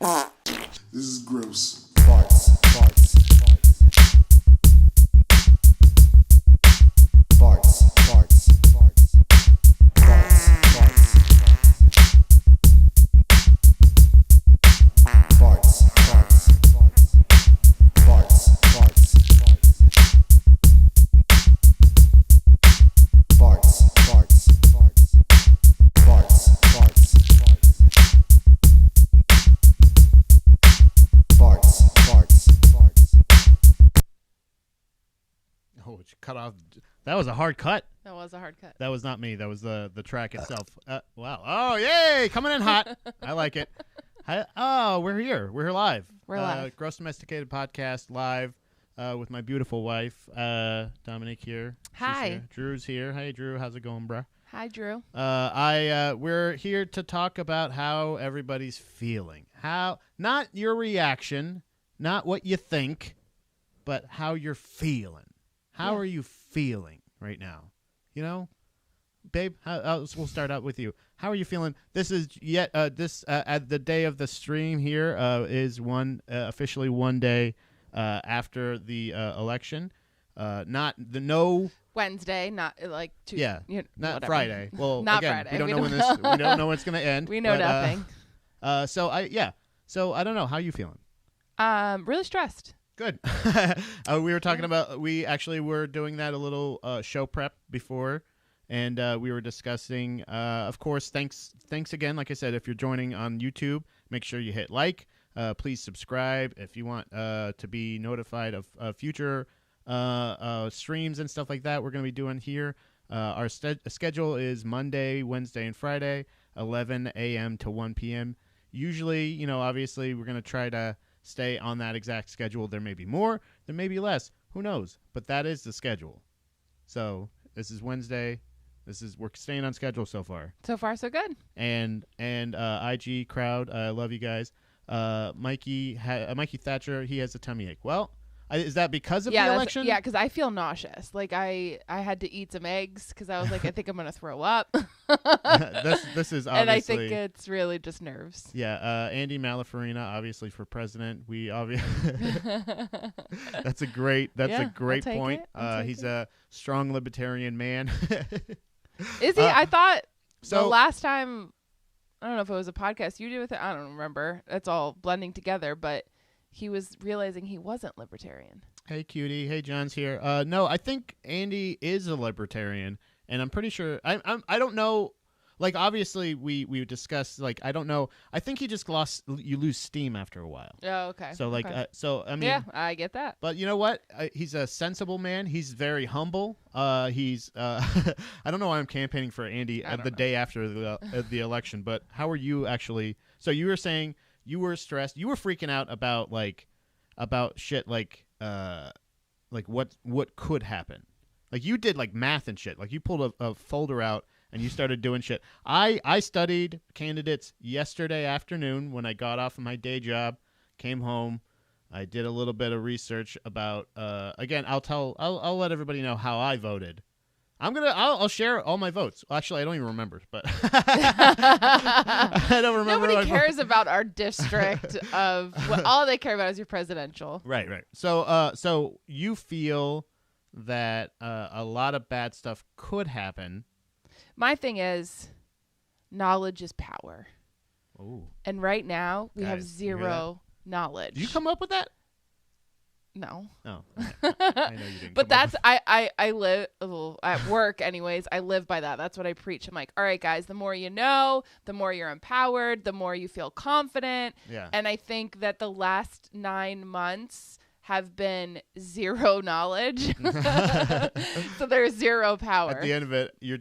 This is gross. Farts, farts, farts. Farts, farts, farts. Farts, farts. Farts, farts, farts. Farts, farts, farts. Farts, farts, farts. Farts, farts, farts. Farts, farts, farts. Oh, it cut off. That was a hard cut. That was a hard cut. That was not me. That was the track itself. Wow. Oh, yay! Coming in hot. I like it. We're here. We're here live. We're live. Gross Domesticated Podcast live with my beautiful wife, Dominique here. She's Hi. here. Drew's here. Hey, Drew. How's it going, bruh? Hi, Drew. We're here to talk about how everybody's feeling. How, not your reaction, not what you think, but how you're feeling. How are you feeling right now? You know, babe. We'll start out with you. How are you feeling? This is at the day of the stream here is officially 1 day after the election. Not the no. Wednesday, not like Tuesday. Yeah, not whatever. Friday. Well, Not again, Friday. we don't We know don't when this. We don't know when it's going to end. We know nothing. So I don't know. How you feeling? Really stressed. Good. We were talking about. We actually were doing that a little show prep before, and we were discussing. Of course, thanks again. Like I said, if you're joining on YouTube, make sure you hit like. Please subscribe if you want to be notified of future streams and stuff like that we're going to be doing here. Our schedule is Monday, Wednesday, and Friday, 11 a.m. to 1 p.m. Usually, obviously, we're going to try to stay on that exact schedule. There may be more, there may be less. Who knows? But that is the schedule. So this is Wednesday. We're staying on schedule so far. So far, so good. And IG crowd, I love you guys. Mikey Thatcher, he has a tummy ache. Well, is that because of the election? Yeah, because I feel nauseous. Like I had to eat some eggs because I was like, I think I'm gonna throw up. this is obviously, and I think it's really just nerves. Yeah, Andy Malafarina, obviously for president. We that's a great point. He's a strong libertarian man. Is he? I thought so. The last time, I don't know if it was a podcast you did with it. I don't remember. It's all blending together, but he was realizing he wasn't libertarian. Hey, cutie. Hey, John's here. No, I think Andy is a libertarian, and I'm pretty sure. I don't know. Like, obviously, we discussed. Like, I don't know. I think he just you lose steam after a while. Oh, okay. So, like, okay. I mean, yeah, I get that. But you know what? He's a sensible man. He's very humble. He's. I don't know why I'm campaigning for Andy the day after the election. But how are you actually? So you were saying you were stressed. You were freaking out about shit like what could happen. Like you did like math and shit. Like you pulled a folder out and you started doing shit. I studied candidates yesterday afternoon when I got off of my day job, came home. I did a little bit of research about. Again, I'll let everybody know how I voted. I'll share all my votes. Actually, I don't even remember, but I don't remember. Nobody cares about our district all they care about is your presidential. Right. So you feel that a lot of bad stuff could happen. My thing is, knowledge is power. Ooh. And right now we have Guys, zero knowledge. Did you come up with that? No. Oh, okay. I know you didn't. But that's I live at work anyways. I live by that. That's what I preach. I'm like, all right, guys, the more you know, the more you're empowered, the more you feel confident. Yeah. And I think that the last 9 months have been zero knowledge. So there's zero power. At the end of it, you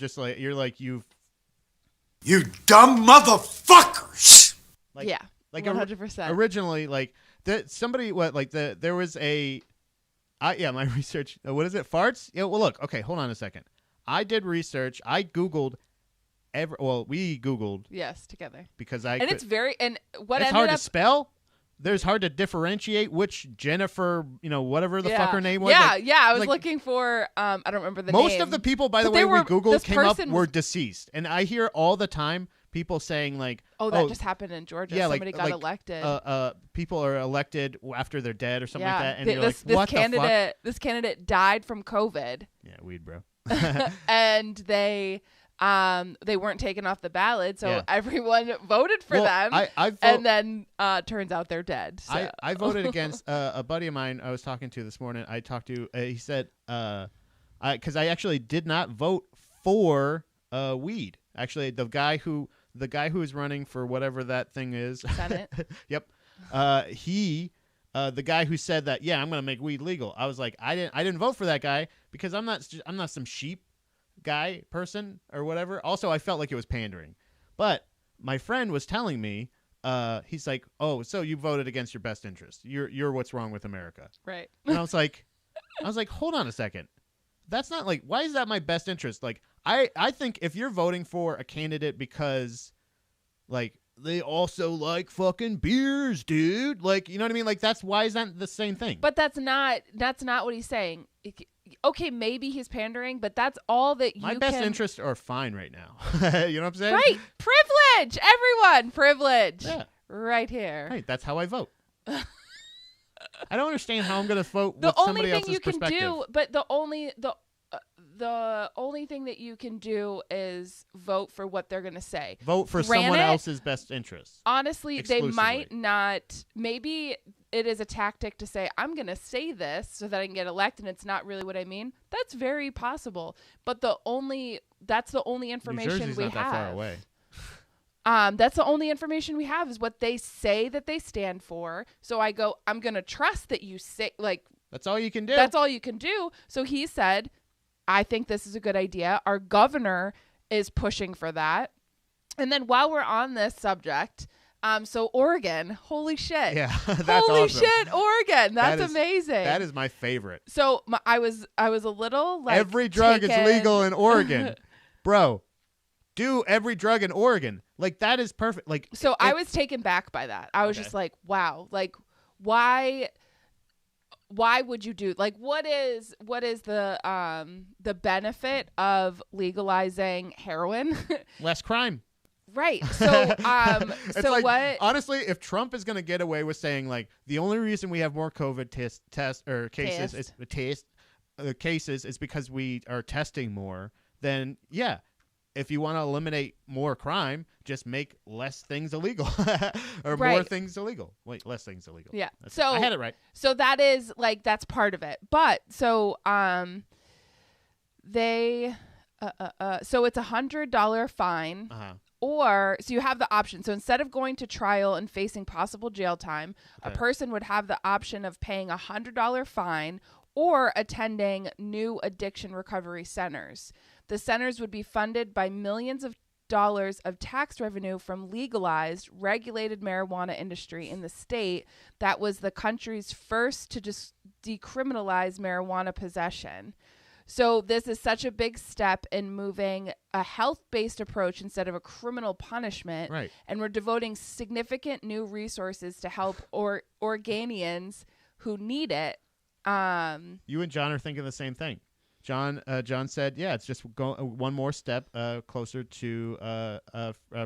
dumb motherfuckers. yeah. Like 100%. Originally, like there was my research. What is it? Farts? Yeah. Well, look. Okay, hold on a second. I did research. I Googled. We Googled. Yes, together. Because it's very what it's ended hard up to spell. There's hard to differentiate which Jennifer, whatever the fuck her name was. Yeah. I was looking for. I don't remember the name. Most of the people, by the way, we Googled came up were deceased, and I hear all the time people saying like, Oh, that just happened in Georgia. yeah, Somebody got elected. People are elected after they're dead or something like that, and you're this like, what candidate, the fuck? this candidate died from COVID. Yeah, weed, bro. And they weren't taken off the ballot, so Yeah. everyone voted for them. And then turns out they're dead. So. I voted against a buddy of mine I was talking to this morning. I talked to he said because I actually did not vote for weed. Actually, the guy who is running for whatever that thing is, Senate. Yep. The guy who said that, yeah, I'm going to make weed legal. I was like, I didn't vote for that guy because I'm not some sheep guy person or whatever. Also, I felt like it was pandering. But my friend was telling me, he's like, oh, so you voted against your best interest. You're what's wrong with America. Right. And I was like, hold on a second. That's not like, why is that my best interest? Like, I think if you're voting for a candidate because, like, they also like fucking beers, dude. Like, you know what I mean? Like, why is that the same thing? But that's not what he's saying. Okay, maybe he's pandering, but that's all that my best interests are fine right now. You know what I'm saying? Right. Privilege. Everyone. Privilege. Yeah. Right here. Right. That's how I vote. I don't understand how I'm going to vote The with only somebody thing else's you can perspective. do, but the only thing that you can do is vote for what they're going to say. Vote for someone else's best interests. Honestly, they exclusively. might not. Maybe it is a tactic to say, I'm going to say this so that I can get elected, and it's not really what I mean. That's very possible. But that's the only information New Jersey's we not have. that far away. That's the only information we have is what they say that they stand for. So I go, I'm going to trust that you say, like, That's all you can do. that's all you can do. So he said, I think this is a good idea. Our governor is pushing for that. And then while we're on this subject, so Oregon, holy shit. Yeah, that's holy awesome. shit, Oregon. That's amazing. That is my favorite. So I was a little like every drug taken. is legal in Oregon. Bro, do every drug in Oregon. Like, that is perfect. Like, So I was taken back by that. I was just like, wow, like why would you do, like, what is the benefit of legalizing heroin? less crime. Right. So It's so like, what honestly, if Trump is going to get away with saying, like, the only reason we have more COVID cases is because we are testing more, then yeah, if you want to eliminate more crime, just make less things illegal or more Right. things illegal. Wait, less things illegal. Yeah. That's So I had it right. So that is like, that's part of it. But so they so it's $100 fine. Uh-huh. Or, so you have the option. So instead of going to trial and facing possible jail time, a Okay. person would have the option of paying $100 fine or attending new addiction recovery centers. The centers would be funded by millions of dollars of tax revenue from legalized, regulated marijuana industry in the state that was the country's first to decriminalize marijuana possession. So this is such a big step in moving a health-based approach instead of a criminal punishment. Right. And we're devoting significant new resources to help Oregonians who need it. You and John are thinking the same thing. John said, yeah, it's just one more step closer to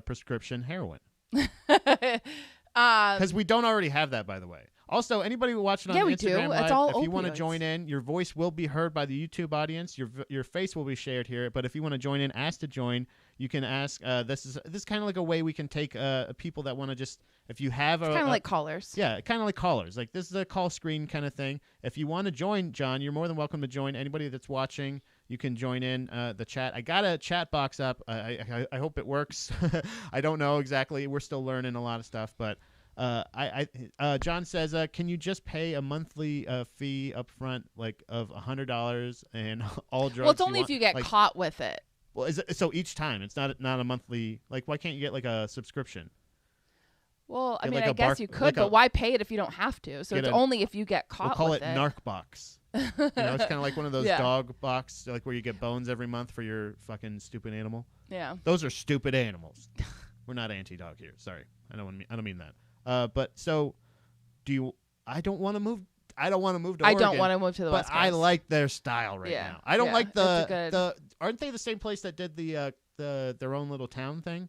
prescription heroin. Because we don't already have that, by the way. Also, anybody watching on Yeah, the we do. Instagram It's Live, all if you want to opioids. join in, your voice will be heard by the YouTube audience. Your face will be shared here. But if you want to join in, ask to join. You can ask. This is kind of like a way we can take people that want to just, if you have It's kind of like callers. yeah, kind of like callers. Like, this is a call screen kind of thing. If you want to join, John, you're more than welcome to join. Anybody that's watching, you can join in the chat. I got a chat box up. I hope it works. I don't know exactly. We're still learning a lot of stuff, but John says, can you just pay a monthly fee up front, like of $100 and all drugs? Well, it's only if you get like, caught with it. Well, is it, so each time it's not a monthly? Like, why can't you get like a subscription? Well, I Get mean, like I a guess bark- you could, like but a- why pay it if you don't have to? So Get it's a- only if you get caught We'll call with it it. Narc Box. You know, it's kind of like one of those Yeah. dog box, like where you get bones every month for your fucking stupid animal. Yeah. Those are stupid animals. We're not anti-dog here. Sorry, I don't mean that. But so, I don't want to move. I don't want to move to I Oregon. don't want to move to the But West Coast. I like their style right Yeah. now. I don't Yeah, like it's a good- Aren't they the same place that did their own little town thing?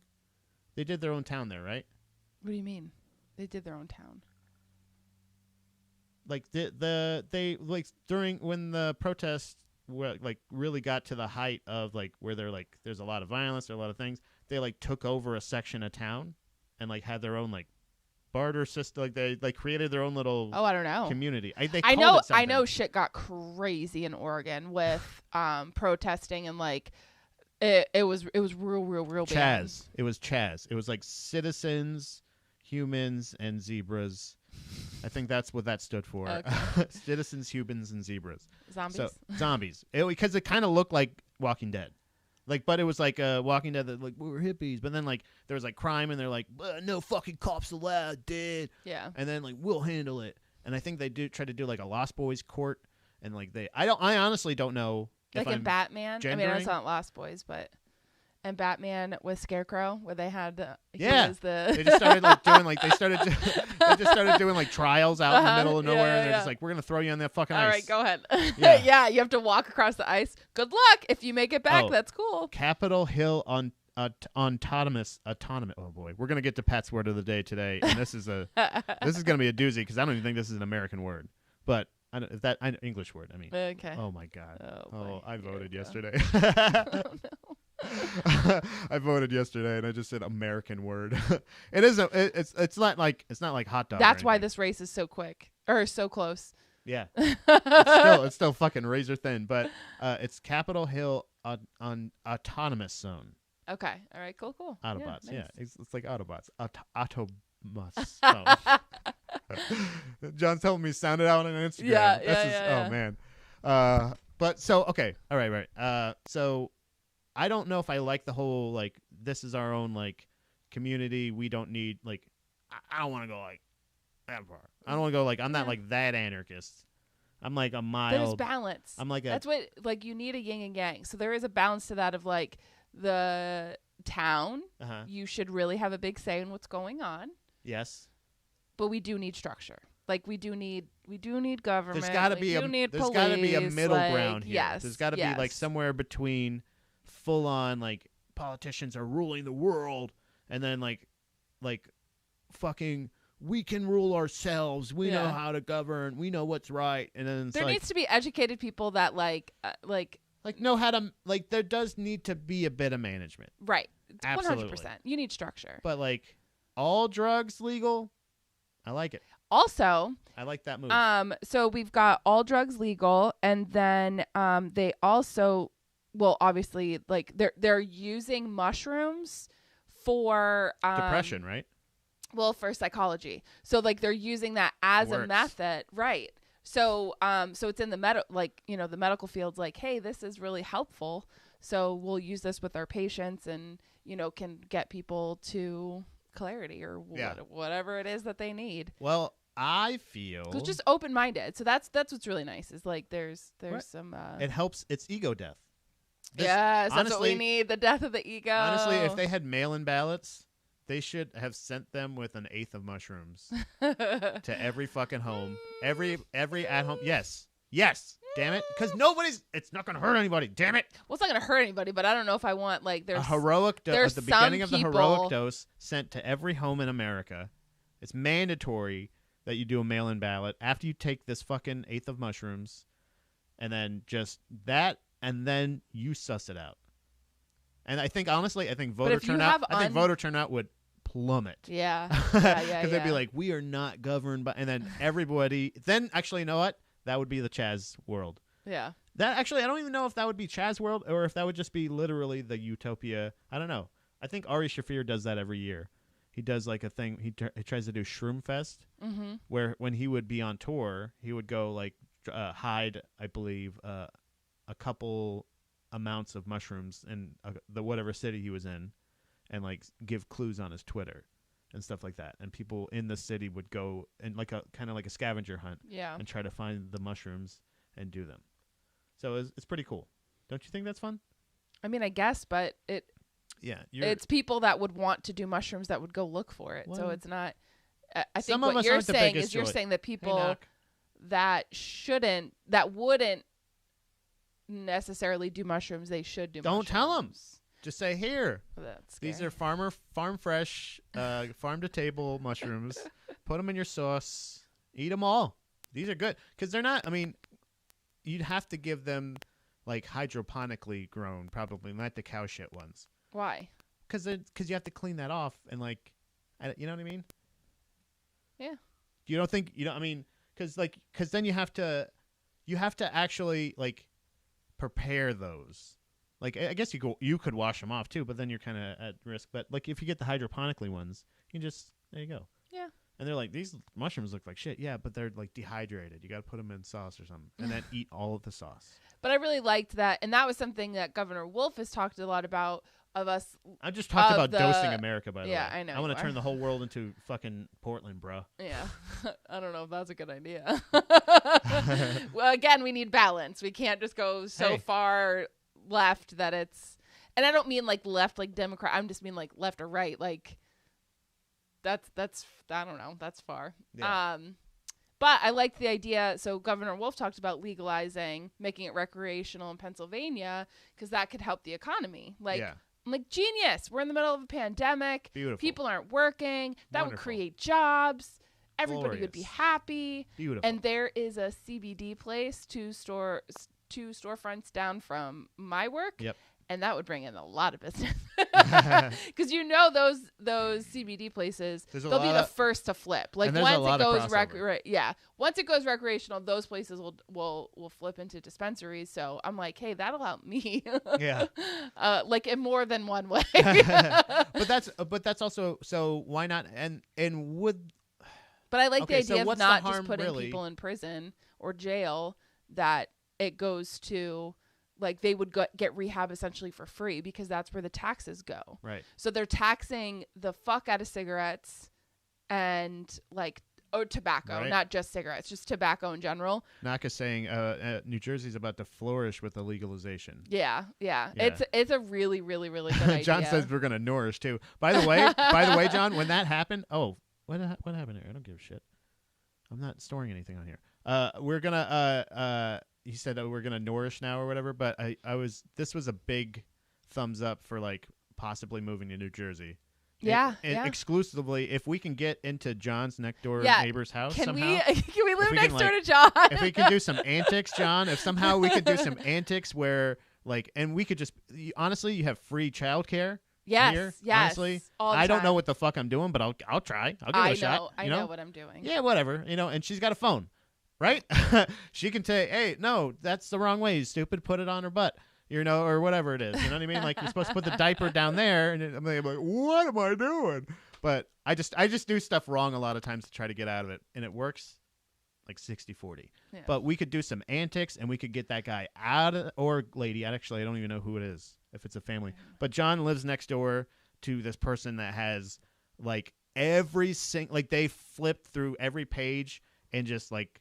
They did their own town there, right? What do you mean? They did their own town. Like they like during when the protests were like really got to the height of like where they're like there's a lot of violence, there are a lot of things. They like took over a section of town and like had their own like barter system. Like they like created their own little I don't know. community. I called know it something. I know shit got crazy in Oregon with protesting and like it was real bad. Chaz. It was Chaz. It was like citizens, humans, and zebras. I think that's what that stood for. Okay. Citizens, humans, and zebras. Zombies. So zombies. Because it kind of looked like Walking Dead. Like, but it was like Walking Dead that like we were hippies, but then like there was like crime, and they're like, no fucking cops allowed, dude. Yeah. And then like we'll handle it. And I think they try to do like a Lost Boys court, and like I honestly don't know. Like in Batman. I mean, gendering. it's not Lost Boys, but and Batman with Scarecrow, where they had Yeah. the They just started like doing like they just started doing like trials out in the middle of nowhere, and they're yeah. just like, we're gonna throw you on that fucking All ice. right, go ahead. Yeah. Yeah, you have to walk across the ice. Good luck. If you make it back, Oh. that's cool. Capitol Hill on autonomous. Oh boy, we're gonna get to Pat's word of the day today, and this is gonna be a doozy because I don't even think this is an American word, but I don't, if that English word. I mean, Okay. oh my god. Oh, boy. I Here voted we go. yesterday. Oh, no. I voted yesterday, and I just said American word. It isn't. It's not like hot dog. or That's why anything. this race is so quick or so close. Yeah. It's still fucking razor thin, but it's Capitol Hill on autonomous zone. Okay. All right. Cool. Autobots. Yeah. Yeah, Nice. it's like Autobots. Autobus. Oh. John's telling me sound it out on Instagram. Yeah, This is, yeah. Oh man. But so okay. All right. So I don't know if I like the whole like this is our own like community. We don't need like I don't want to go like that far. I don't want to go like I'm not like that anarchist. I'm like a mild. There's balance. I'm like a That's what like you need a yin and yang. So there is a balance to that of like the town. uh-huh. You should really have a big say in what's going on, Yes. but we do need structure. Like we do need government. There's got to we be do a need there's got to be a police, middle like, ground here. Yes, There's got to be like somewhere between full on like politicians are ruling the world and then like fucking we can rule ourselves. We know Yeah. how to govern. We know what's right. And then it's There like needs to be educated people that like know how to like there does need to be a bit of management. right. Absolutely. 100%. You need structure. But like all drugs legal, I like it. Also, I like that move. so we've got all drugs legal, and then they also, well, obviously, like they're using mushrooms for Depression, right? well, for psychology. So like they're using that as a Works. method, right? So so it's in the the medical field's like, hey, this is really helpful. So we'll use this with our patients, and can get people to clarity or Yeah. whatever it is that they need. Well, I feel So just open minded. So that's what's really nice. Is like there's Right. some it helps. It's ego death. This- yes, that's what we honestly- need. The death of the ego. Honestly, if they had mail-in ballots, they should have sent them with an eighth of mushrooms to every fucking home, every at home. Yes, damn it, because it's not gonna hurt anybody. Damn it. well, it's not gonna hurt anybody, but I don't know if I want like there's A heroic dose there's at the beginning of some the heroic people- dose sent to every home in America. It's mandatory that you do a mail-in ballot after you take this fucking eighth of mushrooms, and then just that, and then you suss it out. And I think honestly, voter if you turnout. have I think voter turnout would plummet. yeah Because yeah they'd be like, we are not governed by, and then everybody. Then actually, you know what? That would be the Chaz world. yeah. That actually, I don't even know if that would be Chaz world or if that would just be literally the utopia. I don't know. I think Ari Shafir does that every year. He does like a thing. He tries to do Shroom Fest, where when he would be on tour, he would go like hide, I believe, a couple amounts of mushrooms in the whatever city he was in, and like give clues on his Twitter and stuff like that. And people in the city would go and like a kind of like a scavenger hunt Yeah. and try to find the mushrooms and do them. So it's pretty cool. Don't you think that's fun? I mean, I guess, but Yeah, it's people that would want to do mushrooms that would go look for it. So Well, it's not. I think some of what us you're aren't the saying biggest is you're joy. saying that Hey, people Knock. that wouldn't necessarily do mushrooms, they should do. Don't tell 'em. mushrooms. Just say here. That's These scary. are farm fresh, farm to table mushrooms. Put them in your sauce. Eat them all. These are good because they're not. I mean, you'd have to give them like hydroponically grown, probably not the cow shit ones. Why? Because you have to clean that off and like, you know what I mean? Yeah. You don't think you know? I mean, because then you have to actually like prepare those. Like I guess you could wash them off too, but then you're kind of at risk. But like if you get the hydroponically ones, you just there you go. Yeah. And they're like, these mushrooms look like shit. Yeah, but they're like dehydrated. You got to put them in sauce or something, and then eat all of the sauce. But I really liked that, and that was something that Governor Wolf has talked a lot about. Of us, I just talked about the- dosing America, by the way. Yeah, I know I want you to are. turn the whole world into fucking Portland, bro. yeah, I don't know if that's a good idea. Well, again, we need balance. We can't just go so Hey. far left that it's, and I don't mean like left like Democrat. I'm just mean like left or right. Like that's I don't know. That's far. Yeah. But I liked the idea. So Governor Wolf talked about legalizing, making it recreational in Pennsylvania because that could help the economy. Like. Yeah. I'm like, genius. We're in the middle of a pandemic. Beautiful. People aren't working. That would Wonderful. create jobs. Everybody would be Glorious. happy. Beautiful. And there is a CBD place, two storefronts down from my work. Yep. And that would bring in a lot of business. Because those CBD places, There's a they'll be lot the of- first to flip. Like and there's a once lot it of goes crossover. once it goes recreational, those places will flip into dispensaries. So I'm like, hey, that'll help me. Yeah. Like in more than one way. but that's also so why not and would But I like Okay, the so idea of what's the not just harm, putting really? people in prison or jail, that it goes to, like, they would get rehab essentially for free because that's where the taxes go. right. So they're taxing the fuck out of cigarettes and, like, or tobacco, Right. not just cigarettes, just tobacco in general. Naka's saying New Jersey's about to flourish with the legalization. Yeah. Yeah. It's a really, really, really good idea. John says we're gonna nourish too. By the way, John, when that happened, what happened here? I don't give a shit. I'm not storing anything on here. We're gonna he said that we're gonna nourish now or whatever. But this was a big thumbs up for like possibly moving to New Jersey. Yeah, And yeah. exclusively if we can get into John's next door Yeah, neighbor's house Can somehow. we live we next can, door like, to John? If we can do some antics, John, if somehow we could do some antics where like, and we could just honestly, you have free childcare. Yes, Here, yes. honestly, all the I don't know time. what the fuck I'm doing, but I'll try. I'll give it a shot. I you know what I'm doing. Yeah, whatever. And she's got a phone, right? She can say, "Hey, no, that's the wrong way, you stupid. Put it on her butt." Or whatever it is. You know what I mean? Like you're supposed to put the diaper down there, and I'm like, what am I doing? But I just do stuff wrong a lot of times to try to get out of it, and it works like 60-40. Yeah. But we could do some antics, and we could get that guy out of, or lady. Actually, I don't even know who it is if it's a family. But John lives next door to this person that has like like they flipped through every page and just like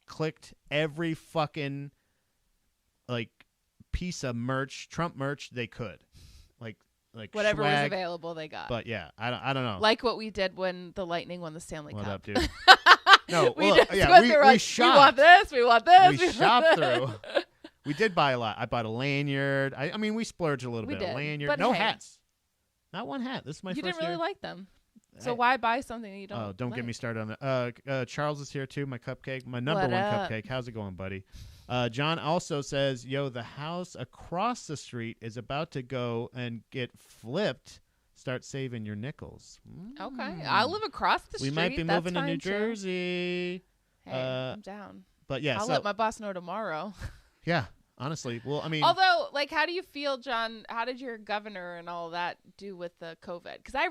clicked every fucking like piece of merch, Trump merch they could, like Whatever swag. was available, they got. But yeah, I don't know. Like what we did when the Lightning won the Stanley What Cup. up, dude? No, we well, just yeah, went we through, like, we shopped. want this, we want this. We want shopped this. through. We did buy a lot. I bought a lanyard. I mean, we splurged a little We bit. did, A lanyard. but No hey. hats. Not one hat. This is my You first didn't really year. like them. So Hey. why buy something that you don't Oh, don't get like? me started on that. Charles is here too. My cupcake, my number What one up? cupcake. How's it going, buddy? John also says, "Yo, the house across the street is about to go and get flipped. Start saving your nickels." Okay. I live across the We street. might be That's moving to New fine, too. Jersey. Hey, I'm down. But yeah, I'll so let my boss know tomorrow. yeah, honestly, well, I mean, Although, like, how do you feel, John? How did your governor and all that do with the COVID? Because I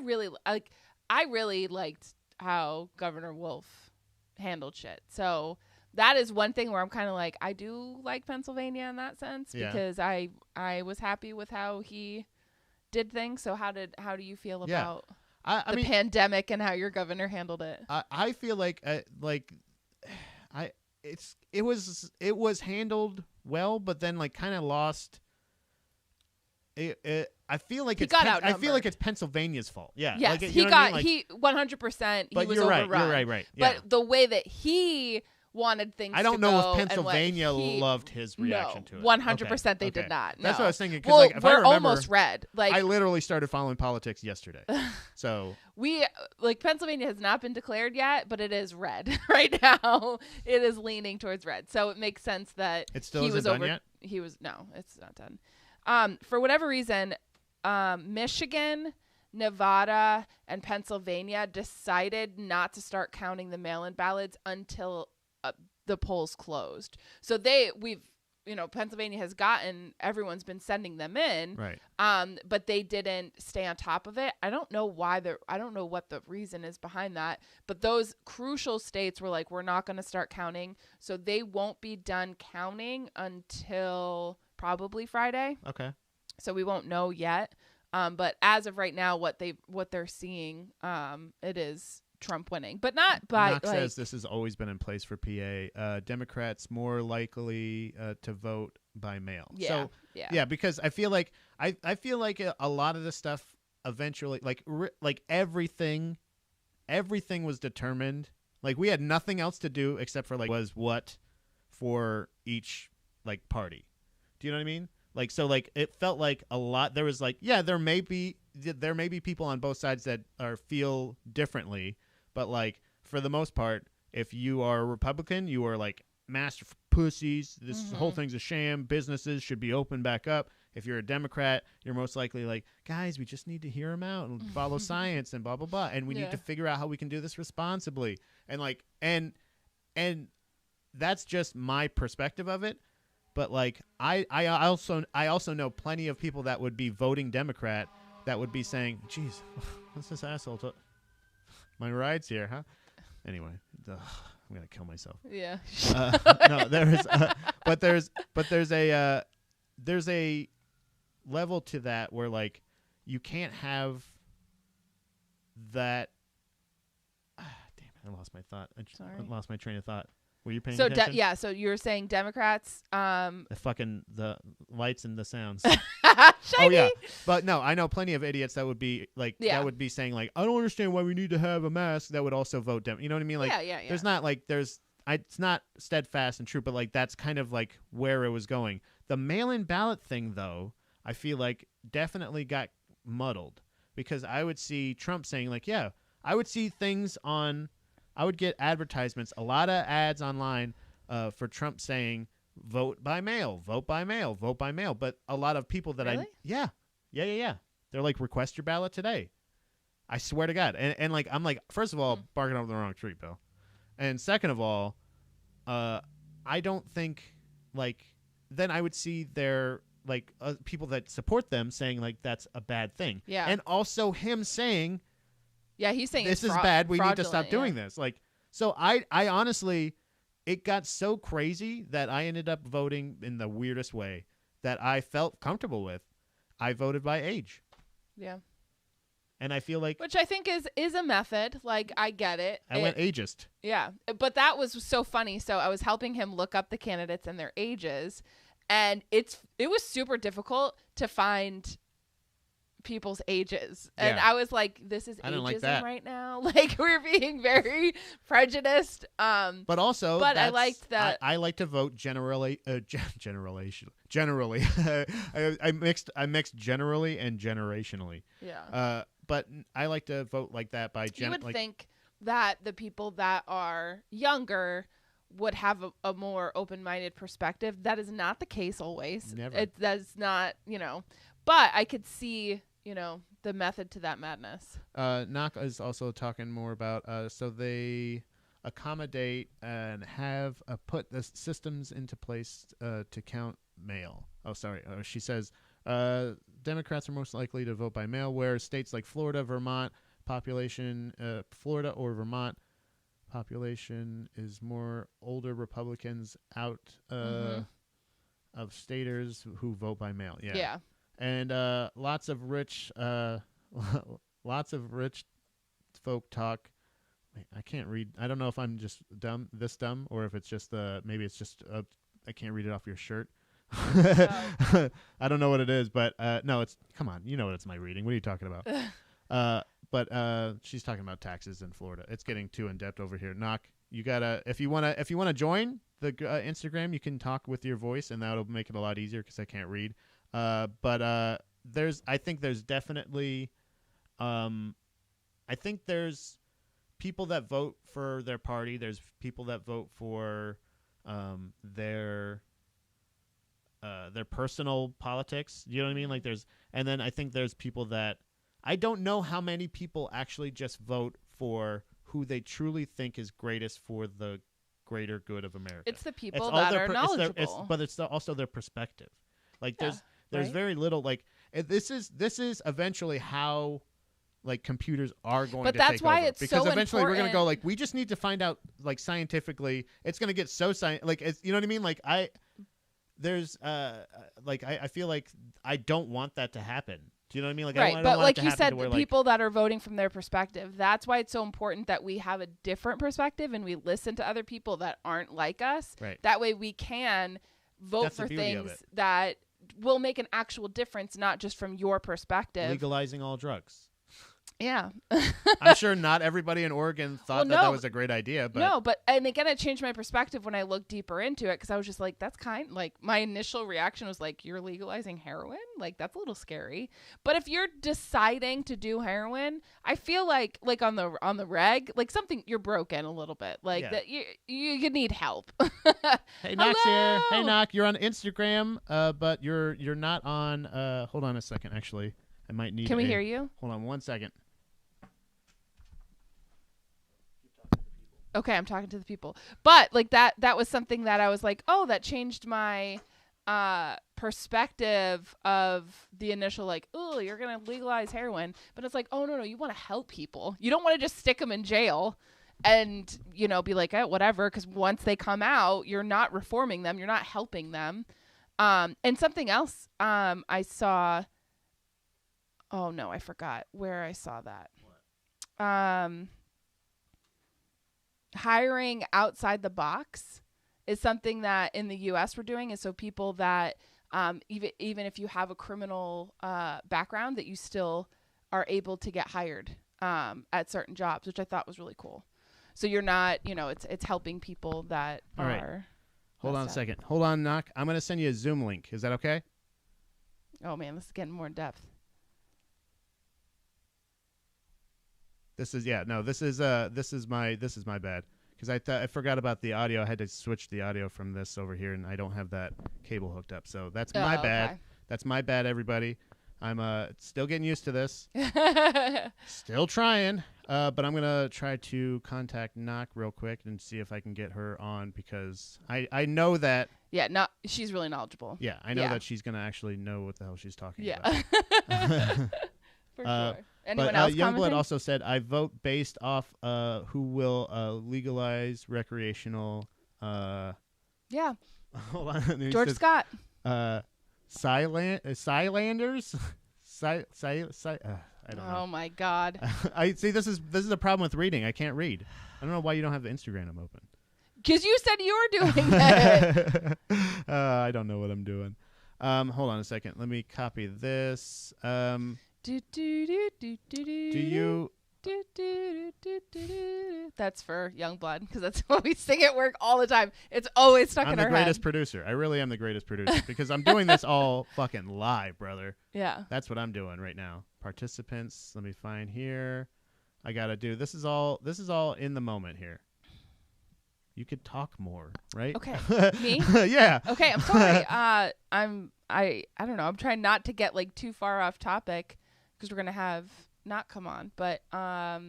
really liked how Governor Wolf handled shit. So that is one thing where I'm kind of like, I do like Pennsylvania in that sense Yeah. because I was happy with how he did things. So how do you feel Yeah. about I the mean, pandemic and how your governor handled it? I feel like it was handled well, but then like kind of lost. I feel like He it's got I feel outnumbered. like it's Pennsylvania's fault. Yeah. Yes, you know what I mean? Like, he 100%. He but was you're right. overrun. You're right. Yeah. But the way that he wanted things. I don't to know go if and what Pennsylvania he- loved his reaction to it. 100% they Okay. did not. That's no. what I was thinking. 'Cause, Well, like, if I we're remember, almost red. Like I literally started following politics yesterday. So we like Pennsylvania has not been declared yet, but it is red right now. It is leaning towards red, so it makes sense that it still he isn't was done over. yet? He was no, it's not done. For whatever reason, Michigan, Nevada, and Pennsylvania decided not to start counting the mail-in ballots until the polls closed. So Pennsylvania has everyone's been sending them in, Right. but they didn't stay on top of it. I don't know why. I don't know what the reason is behind that. But those crucial states were like, we're not going to start counting, so they won't be done counting until probably Friday. Okay. So we won't know yet. But as of right now, what they're seeing, it is Trump winning, but not by. Knox says this has always been in place for PA. Democrats more likely to vote by mail. Yeah, So yeah. because I feel like I feel like a lot of the stuff eventually, like everything was determined. Like we had nothing else to do except for was what for each party. Do you know what I mean? Like so, it felt like a lot. There was there may be people on both sides that feel differently. But for the most part, if you are a Republican, you are master pussies. This whole thing's a sham. Businesses should be open back up. If you're a Democrat, you're most likely guys, we just need to hear them out and follow science and blah blah blah. And we need to figure out how we can do this responsibly. And and that's just my perspective of it. But I also know plenty of people that would be voting Democrat that would be saying, "Geez, what's this asshole?" My ride's here, huh? Anyway, I'm gonna kill myself. Yeah. No, there's a level to that where you can't have that. Damn it! I lost my thought. Sorry. I lost my train of thought. Were you paying So attention? so you're saying Democrats. The lights and the sounds. Shiny. Oh yeah, but no, I know plenty of idiots that would be Yeah. that would be saying I don't understand why we need to have a mask. That would also vote Dem. You know what I mean? Yeah. There's not it's not steadfast and true, but that's kind of where it was going. The mail-in ballot thing, though, I feel definitely got muddled because I would see Trump saying I would see things on. I would get advertisements, a lot of ads online for Trump saying, vote by mail, vote by mail, vote by mail. But a lot of people that Really? Yeah. They're request your ballot today. I swear to God. And I'm first of all, barking up the wrong tree, Bill. And second of all, I don't think then I would see their people that support them saying that's a bad thing. Yeah. And also him saying, Yeah, he's saying this it's is bad. We need to fraudulent, stop doing this. So I honestly, it got so crazy that I ended up voting in the weirdest way that I felt comfortable with. I voted by age. Yeah. And I feel Which I think is a method. I get it. I went ageist. Yeah. But that was so funny. So I was helping him look up the candidates and their ages, and it was super difficult to find people's ages, and Yeah. I was this is I don't like ageism that. right now. We're being very prejudiced. But also, I liked that. I like to vote generally. Generally, I mixed generally and generationally. Yeah. But I like to vote like that by You would think that the people that are younger would have a more open-minded perspective. That is not the case always. Never. That's not, but I could see, the method to that madness. Knock is also talking more about so they accommodate and have put the systems into place to count mail. Oh, sorry. She says Democrats are most likely to vote by mail, where states like Florida or Vermont population is more older Republicans out of staters who vote by mail. Yeah. And lots of rich folk talk. Wait, I can't read. I don't know if I'm just dumb, or if it's just maybe it's just I can't read it off your shirt. I don't know what it is, but no, it's come on. You know what it's my reading. What are you talking about? But she's talking about taxes in Florida. It's getting too in depth over here. Knock, you gotta if you wanna join the Instagram, you can talk with your voice, and that'll make it a lot easier because I can't read. But I think there's definitely, I think there's people that vote for their party. There's people that vote for their personal politics. You know what I mean? Like and then I think there's people that I don't know how many people actually just vote for who they truly think is greatest for the greater good of America. It's the people that are knowledgeable. But it's also their perspective. Like there's right? very little like this is eventually how like computers are going But to that's take why over. it's because so eventually we're going to go important. like we just need to find out like scientifically it's going to get so like it's, you know what I mean? Like I feel like I don't want that to happen. Do you know what I mean? Like Right, I don't but want like it to you happen said, to where, the like, people that are voting from their perspective, that's why it's so important that we have a different perspective and we listen to other people that aren't like us. Right. That way we can vote That's the for beauty of things it. that will make an actual difference, not just from your perspective. legalizing all drugs. Yeah. I'm sure not everybody in Oregon thought that no, was a great idea, but No, but and again, it changed my perspective when I looked deeper into it because I was just like, that's like my initial reaction was like, you're legalizing heroin? Like, that's a little scary. But if you're deciding to do heroin, I feel like on the reg, like something you're broken a little bit, like Yeah. that you need help. Hey, Knock's here. Hello! Hey, Knock, you're on Instagram, but you're not on. Hold on a second. Actually, I might need. Can we hear you? Hold on 1 second. Okay, I'm talking to the people. But like that was something that I was like, oh, that changed my perspective of the initial like, oh, you're going to legalize heroin. But it's like, oh, no, you want to help people. You don't want to just stick them in jail and, be like, whatever. Because once they come out, you're not reforming them. You're not helping them. And something else I saw. Oh, no, I forgot where I saw that. What? Hiring outside the box is something that in the U.S. we're doing. And so people that even if you have a criminal background, that you still are able to get hired at certain jobs, which I thought was really cool. So you're not, it's helping people that All right. are. Hold on a second. Hold on, Knock. I'm going to send you a Zoom link. Is that okay? Oh, man, this is getting more in depth. This is my bad because I forgot about the audio. I had to switch the audio from this over here, and I don't have that cable hooked up. So that's my bad. Okay. That's my bad, everybody. I'm still getting used to this. Still trying, but I'm gonna try to contact Knock real quick and see if I can get her on because I know that. Yeah, she's really knowledgeable. Yeah, I know that she's gonna actually know what the hell she's talking about. For sure. Anyone but else Youngblood commenting? also said, I vote based off who will legalize recreational. Yeah. Hold on. And he George says, Scott. Silanders? I don't know. Oh my God. I see. This is a problem with reading. I can't read. I don't know why you don't have the Instagram open. Because you said you were doing it. I don't know what I'm doing. Hold on a second. Let me copy this. Do you? That's for Youngblood because that's what we sing at work all the time. It's always stuck I'm in the our greatest head. producer. I really am the greatest producer because I'm doing this all fucking live, brother. Yeah. That's what I'm doing right now. Participants. Let me find here. I gotta do. This is all in the moment here. You could talk more, right? Okay. Me? Yeah. Okay, I'm sorry. I don't know. I'm trying not to get like too far off topic because we're gonna have not come on, but oh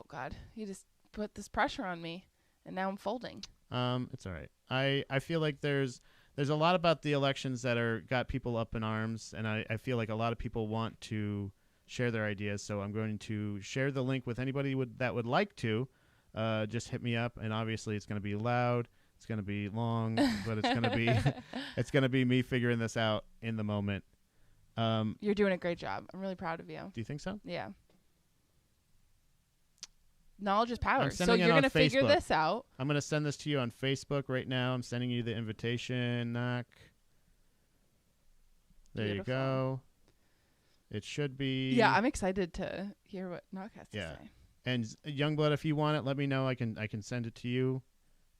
God, you just put this pressure on me, and now I'm folding. It's all right. I feel like there's a lot about the elections that got people up in arms, and I feel like a lot of people want to share their ideas. So I'm going to share the link with anybody that would like to. Just hit me up, and obviously it's going to be loud. It's going to be long, but it's going to be me figuring this out in the moment. You're doing a great job. I'm really proud of you. Do you think so? Yeah. Knowledge is power. I'm So sending it you're on going to figure Facebook. this out. I'm going to send this to you on Facebook right now. I'm sending you the invitation, Knock. There Beautiful. you go. It should be. Yeah, I'm excited to hear what Knock has to Yeah. say. And Youngblood, if you want it, let me know. I can send it to you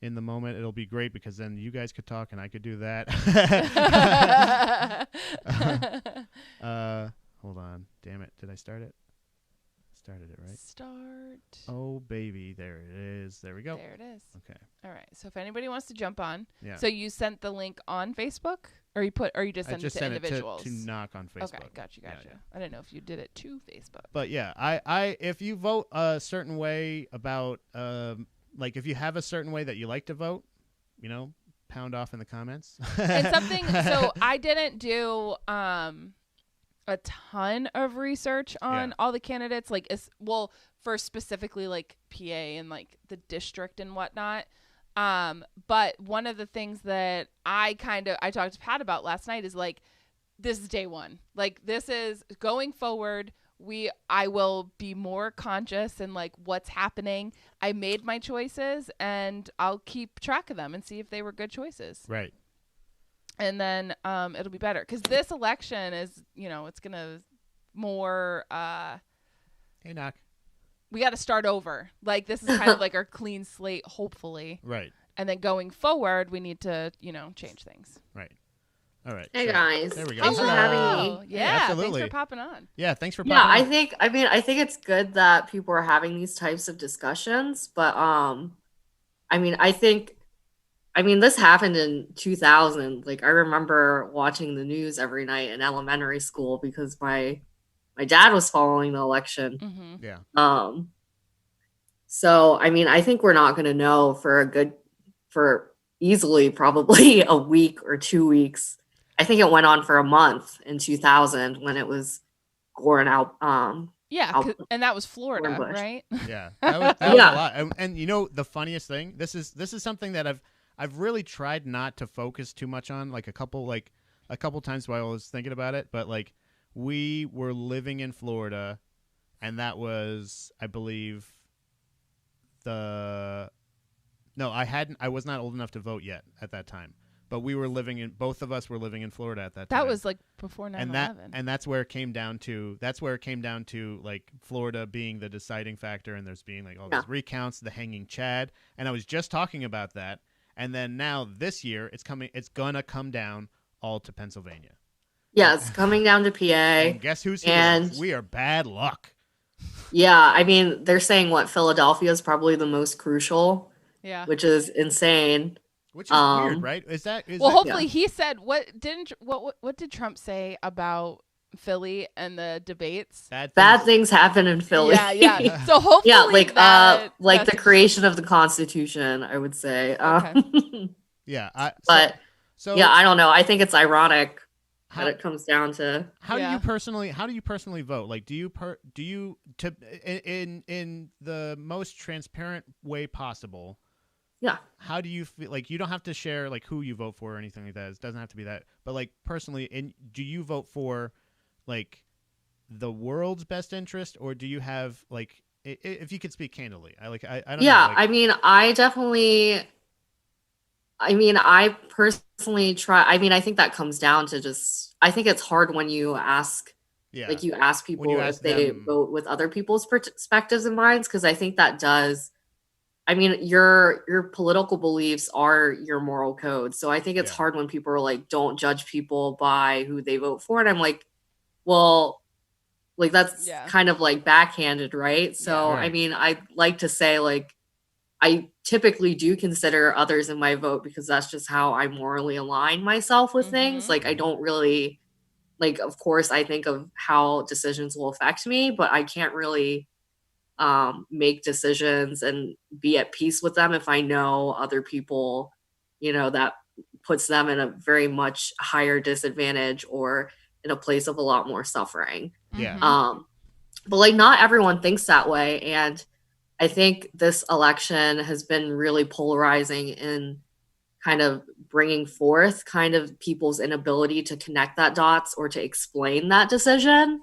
in the moment. It'll be great because then you guys could talk and I could do that. Hold on. Damn it. Did I start it? Started it, right? Start. Oh, baby. There it is. There we go. There it is. Okay. All right. So if anybody wants to jump on. Yeah. So you sent the link on Facebook? Or you just I sent just it to sent individuals? it to Knock on Facebook. Okay, gotcha. Yeah. I didn't know if you did it to Facebook. But yeah, I if you vote a certain way about like if you have a certain way that you like to vote, pound off in the comments. And something so I didn't do a ton of research on all the candidates, like for specifically like PA and like the district and whatnot. But one of the things that I talked to Pat about last night is like, this is day one. Like this is going forward. I will be more conscious in like what's happening. I made my choices and I'll keep track of them and see if they were good choices. Right. And then it'll be better because this election is, it's gonna more. Hey, Knock. We got to start over. Like this is kind of like our clean slate, hopefully. Right. And then going forward, we need to, change things. Right. All right. Hey so, guys, there we go. thanks for having me. Yeah, absolutely. thanks for popping on. Yeah, thanks for popping Yeah, on. I think it's good that people are having these types of discussions, but this happened in 2000. Like I remember watching the news every night in elementary school because my dad was following the election. Mm-hmm. Yeah. So I think we're not going to know for easily probably a week or 2 weeks. I think it went on for a month in 2000 when it was Gore and And that was Florida, Bush. right? Yeah. That was a lot. And the funniest thing, this is something that I've really tried not to focus too much on, like a couple times while I was thinking about it, but like we were living in Florida and that was, I believe, I was not old enough to vote yet at that time. But both of us were living in Florida at that time. That was like before 9/11. And that's where it came down to like Florida being the deciding factor and there's being like all these recounts, the hanging Chad. And I was just talking about that. And then now this year it's gonna come down all to Pennsylvania. Yeah, it's coming down to PA. And guess who's here? And we are bad luck. yeah, they're saying Philadelphia is probably the most crucial. Yeah. Which is insane. Which is weird, right? Hopefully he said what did Trump say about Philly and the debates? Bad things happen in Philly. Yeah. So hopefully like the creation of the Constitution, I would say. Okay. Yeah. I don't know. I think it's ironic that it comes down to how do you personally vote? Like in the most transparent way possible? Yeah. How do you feel? Like you don't have to share like who you vote for or anything like that. It doesn't have to be that. But like personally, do you vote for like the world's best interest, or do you have like if you could speak candidly? I don't know. Like, I personally try. I think that comes down to just. I think it's hard when you ask. Yeah. Like you ask people ask if they them, vote with other people's perspectives and minds, because I think that does. Your political beliefs are your moral code. So I think it's hard when people are like, don't judge people by who they vote for. And I'm like, well, like that's kind of like backhanded, right? So, I like to say like, I typically do consider others in my vote because that's just how I morally align myself with things. Like I don't really, like, of course I think of how decisions will affect me, but I can't really make decisions and be at peace with them if I know other people, that puts them in a very much higher disadvantage or in a place of a lot more suffering. Yeah. But like not everyone thinks that way. And I think this election has been really polarizing in kind of bringing forth kind of people's inability to connect that dots or to explain that decision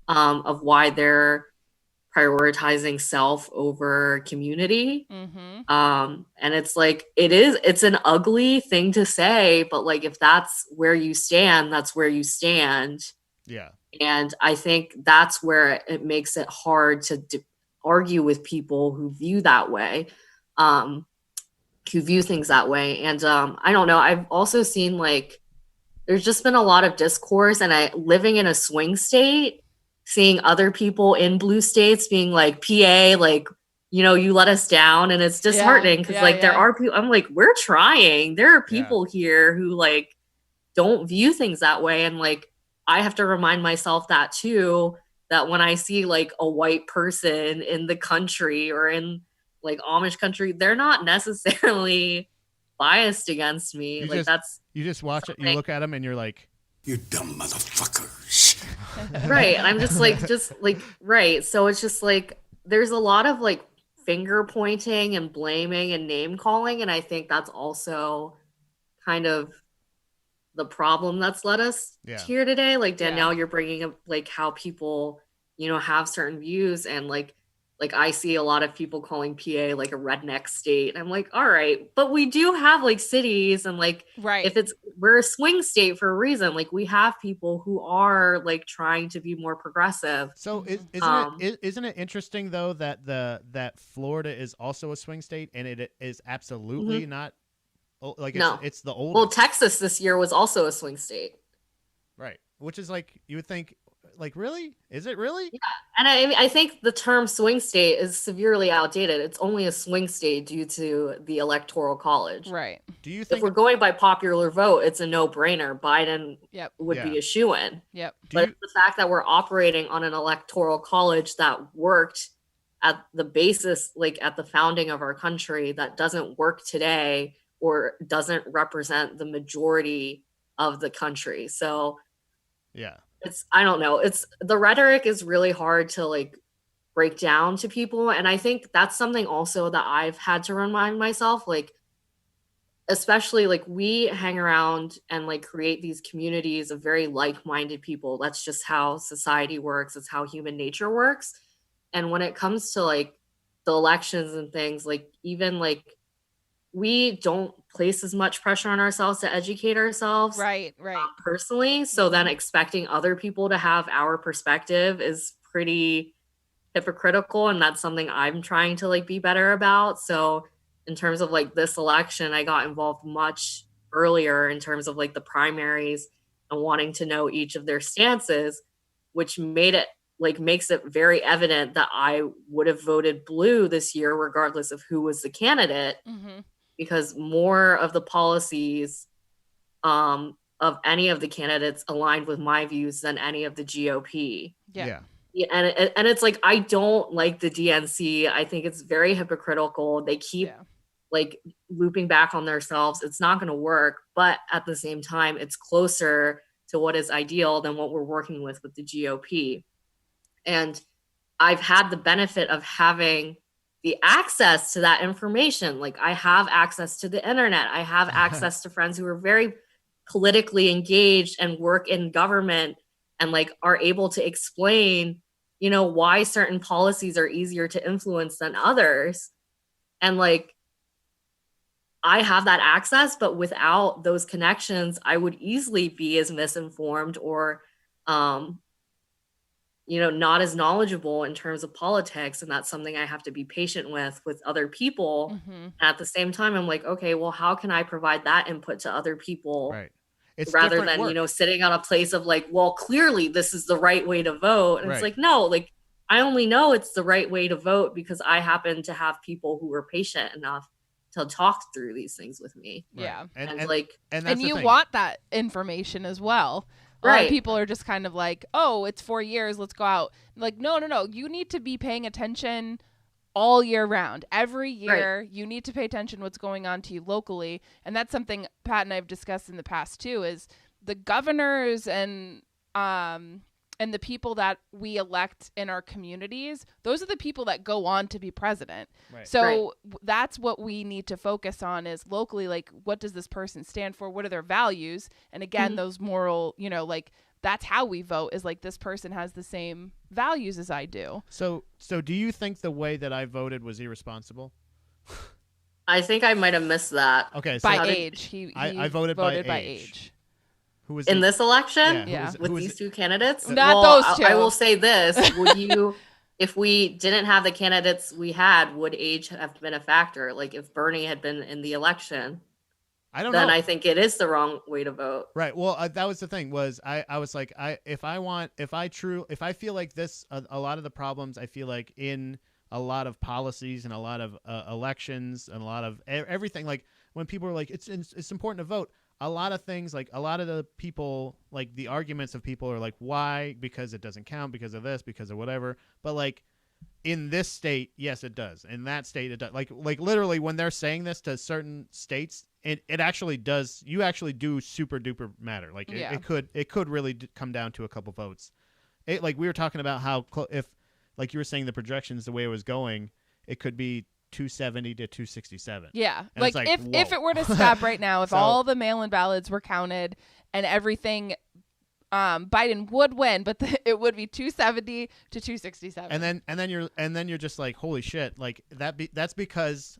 of why they're prioritizing self over community. And it's like, it's an ugly thing to say, but like, if that's where you stand, that's where you stand. Yeah. And I think that's where it makes it hard to argue with people who view that way, who view things that way. And I don't know. I've also seen like there's just been a lot of discourse, and I living in a swing state, seeing other people in blue states being like, PA, like, you know, you let us down, and it's disheartening because there are people. I'm like, we're trying. There are people here who like don't view things that way, and like I have to remind myself that too. That when I see like a white person in the country or in like Amish country, they're not necessarily biased against me. You just watch it, you look at them, and you're like, You dumb motherfuckers. right. And I'm just like, right. So it's just like, there's a lot of like finger pointing and blaming and name calling. And I think that's also kind of the problem that's led us here today. Like Danielle, you're bringing up like how people, you know, have certain views, and like I see a lot of people calling PA like a redneck state. I'm like, all right, but we do have like cities, and like, if we're a swing state for a reason, like we have people who are like trying to be more progressive. So isn't it interesting though that that Florida is also a swing state, and it is absolutely not like it's the old. Well, Texas this year was also a swing state. Right. Which is like, you would think, like, really? Is it really? Yeah. And I think the term swing state is severely outdated. It's only a swing state due to the Electoral College. Right. Do you think if we're going by popular vote, it's a no-brainer. Biden would be a shoo-in. Yep. But the fact that we're operating on an Electoral College that worked at the basis, like at the founding of our country, that doesn't work today or doesn't represent the majority of the country. So I don't know. The rhetoric is really hard to like break down to people. And I think that's something also that I've had to remind myself, like, especially like we hang around and like create these communities of very like-minded people. That's just how society works. It's how human nature works. And when it comes to like the elections and things, like even like we don't place as much pressure on ourselves to educate ourselves personally. So then expecting other people to have our perspective is pretty hypocritical. And that's something I'm trying to like be better about. So in terms of like this election, I got involved much earlier in terms of like the primaries and wanting to know each of their stances, which makes it very evident that I would have voted blue this year, regardless of who was the candidate. Because more of the policies of any of the candidates aligned with my views than any of the GOP. And it's like, I don't like the DNC. I think it's very hypocritical. They keep like looping back on themselves. It's not going to work. But at the same time, it's closer to what is ideal than what we're working with the GOP. And I've had the benefit of having the access to that information. Like I have access to the internet. I have access to friends who are very politically engaged and work in government and like are able to explain, you know, why certain policies are easier to influence than others. And like, I have that access, but without those connections, I would easily be as misinformed or, you know, not as knowledgeable in terms of politics. And that's something I have to be patient with other people. And at the same time, I'm like, okay, well, how can I provide that input to other people? It's rather than, you know, sitting on a place of like, well, clearly this is the right way to vote. And it's like, no, like I only know it's the right way to vote because I happen to have people who are patient enough to talk through these things with me. And you want that information as well. A lot of people are just kind of like, oh, it's 4 years, let's go out. Like, no. You need to be paying attention all year round. Every year, you need to pay attention to what's going on to you locally. And that's something Pat and I have discussed in the past, too, is the governors and the people that we elect in our communities, those are the people that go on to be president. So that's what we need to focus on is locally, like, what does this person stand for? What are their values? And again, those moral, you know, like, that's how we vote is like, this person has the same values as I do. So do you think the way that I voted was irresponsible? I think I might have missed that. Okay. So by age. I voted by age. Who was in this election? Yeah. With these two candidates? Not those two. I will say this. if we didn't have the candidates we had, would age have been a factor? Like if Bernie had been in the election, I don't then know. I think it is the wrong way to vote. Right. Well, that was the thing. Was I was like, if I feel like this, a lot of the problems I feel like in a lot of policies and a lot of elections and a lot of everything, like when people are like, it's important to vote. A lot of things, like a lot of the people, like the arguments of people are like, why? Because it doesn't count, because of this, because of whatever. But like in this state, yes, it does. In that state, it does. Like literally when they're saying this to certain states, it actually does. You actually do super duper matter. Like it could really come down to a couple votes. Like we were talking about how if like you were saying the projections, the way it was going, it could be 270 to 267. Yeah. And Like, if it were to stop right now, if So- all the mail-in ballots were counted and everything, Biden would win, but it would be 270 to 267. And then you're just like, holy shit, like that's because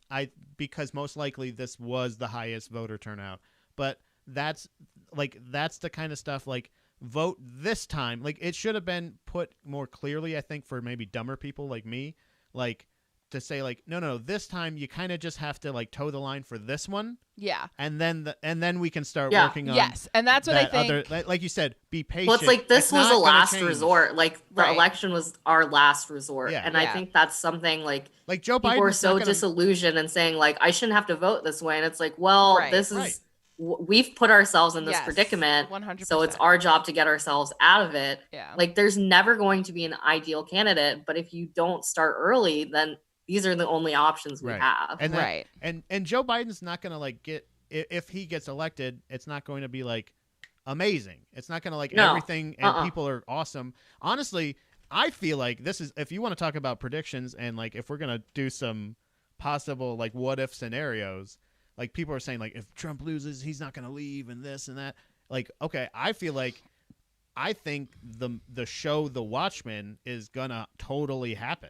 most likely this was the highest voter turnout. But that's the kind of stuff like vote this time. Like it should have been put more clearly, I think, for maybe dumber people like me, like to say like, no, this time you kind of just have to like toe the line for this one. Yeah. And then we can start working on Yes, and that's what I that think. other, like you said, be patient. Well, it's like this It's was not a gonna last change. resort. Like the Right. election was our last resort. Yeah. And I Yeah. think that's something like Like Joe Biden people are is so not gonna, disillusioned and saying like, I shouldn't have to vote this way. And it's like, well, Right. this is, Right. we've put ourselves in this Yes, predicament. 100%. So it's our job to get ourselves out of it. Yeah. Like there's never going to be an ideal candidate, but if you don't start early, then these are the only options we Right. have. And Right. And Joe Biden's not going to like get, if he gets elected, it's not going to be like amazing. It's not going to like No. everything and people are awesome. Honestly, I feel like this is, if you want to talk about predictions and like if we're going to do some possible like what if scenarios, like people are saying like if Trump loses, he's not going to leave and this and that. Like, okay, I think the show The Watchmen is going to totally happen.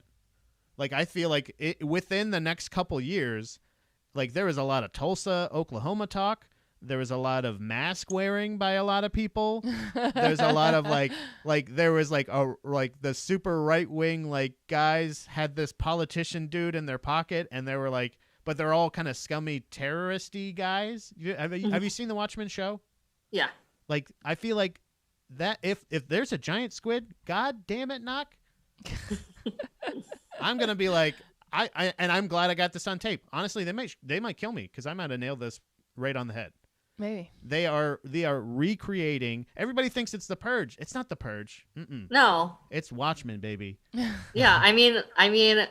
Like I feel like within the next couple years, like there was a lot of Tulsa, Oklahoma talk. There was a lot of mask wearing by a lot of people. There's a lot of like there was like the super right wing like guys had this politician dude in their pocket and they were like, but they're all kind of scummy terroristy guys. Have you seen the Watchmen show? Yeah. Like I feel like that if there's a giant squid, god damn it, knock. I'm gonna be like and I'm glad I got this on tape. Honestly, they might kill me because I might have nailed this right on the head. Maybe. They are recreating. Everybody thinks it's The Purge. It's not The Purge. No. It's Watchmen, baby. Yeah, I mean,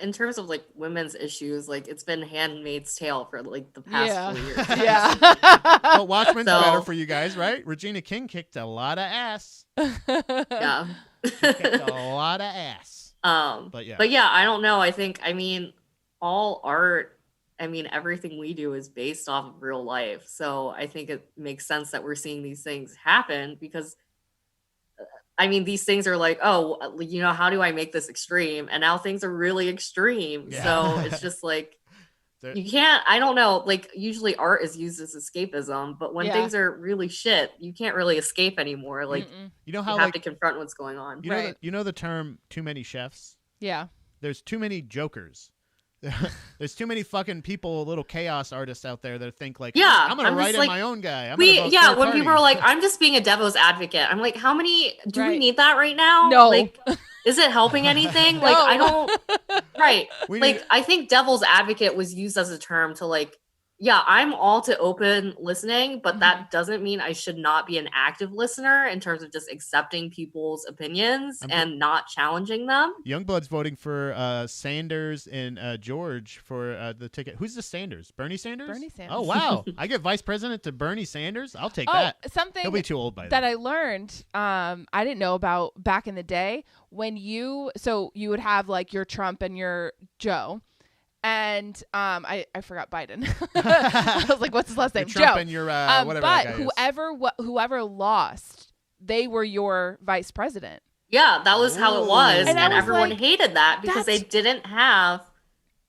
in terms of like women's issues, like it's been Handmaid's Tale for like the past 4 years. Yeah. But Watchmen's So- better for you guys, right? Regina King kicked a lot of ass. Yeah. Kicked a lot of ass. But yeah. But yeah, I don't know. I mean, all art, everything we do is based off of real life. So I think it makes sense that we're seeing these things happen because these things are like, oh, how do I make this extreme? And now things are really extreme. Yeah. So it's just like, There- you can't, I don't know, like usually art is used as escapism, but when Yeah. things are really shit, you can't really escape anymore. Like You know you how have like to confront what's going on. Right. you know the term too many chefs? Yeah. There's too many jokers. There's too many fucking people, little chaos artists out there that think like, Yeah, I'm gonna I'm write just in like, my own guy. I'm gonna vote third when party. people are like, I'm just being a devil's advocate. I'm like, how many do we Right. need that right now? No. Like, is it helping anything? Like, I don't. Right. We Like, need- I think devil's advocate was used as a term to like, yeah, I'm all to open listening, but that doesn't mean I should not be an active listener in terms of just accepting people's opinions and not challenging them. Youngblood's voting for Sanders and George for the ticket. Who's the Sanders? Bernie Sanders? Bernie Sanders. Oh, wow. I get vice president to Bernie Sanders? I'll take Oh, that. something He'll be too old by that then. I learned, I didn't know about back in the day when you would have like your Trump and your Joe. And I forgot Biden. I was like, what's his last name? Trump Joe. and your whatever But that guy is. whoever lost, they were your vice president. Yeah, that was how it was. Ooh. And, And I was everyone like, hated that because they that's- didn't have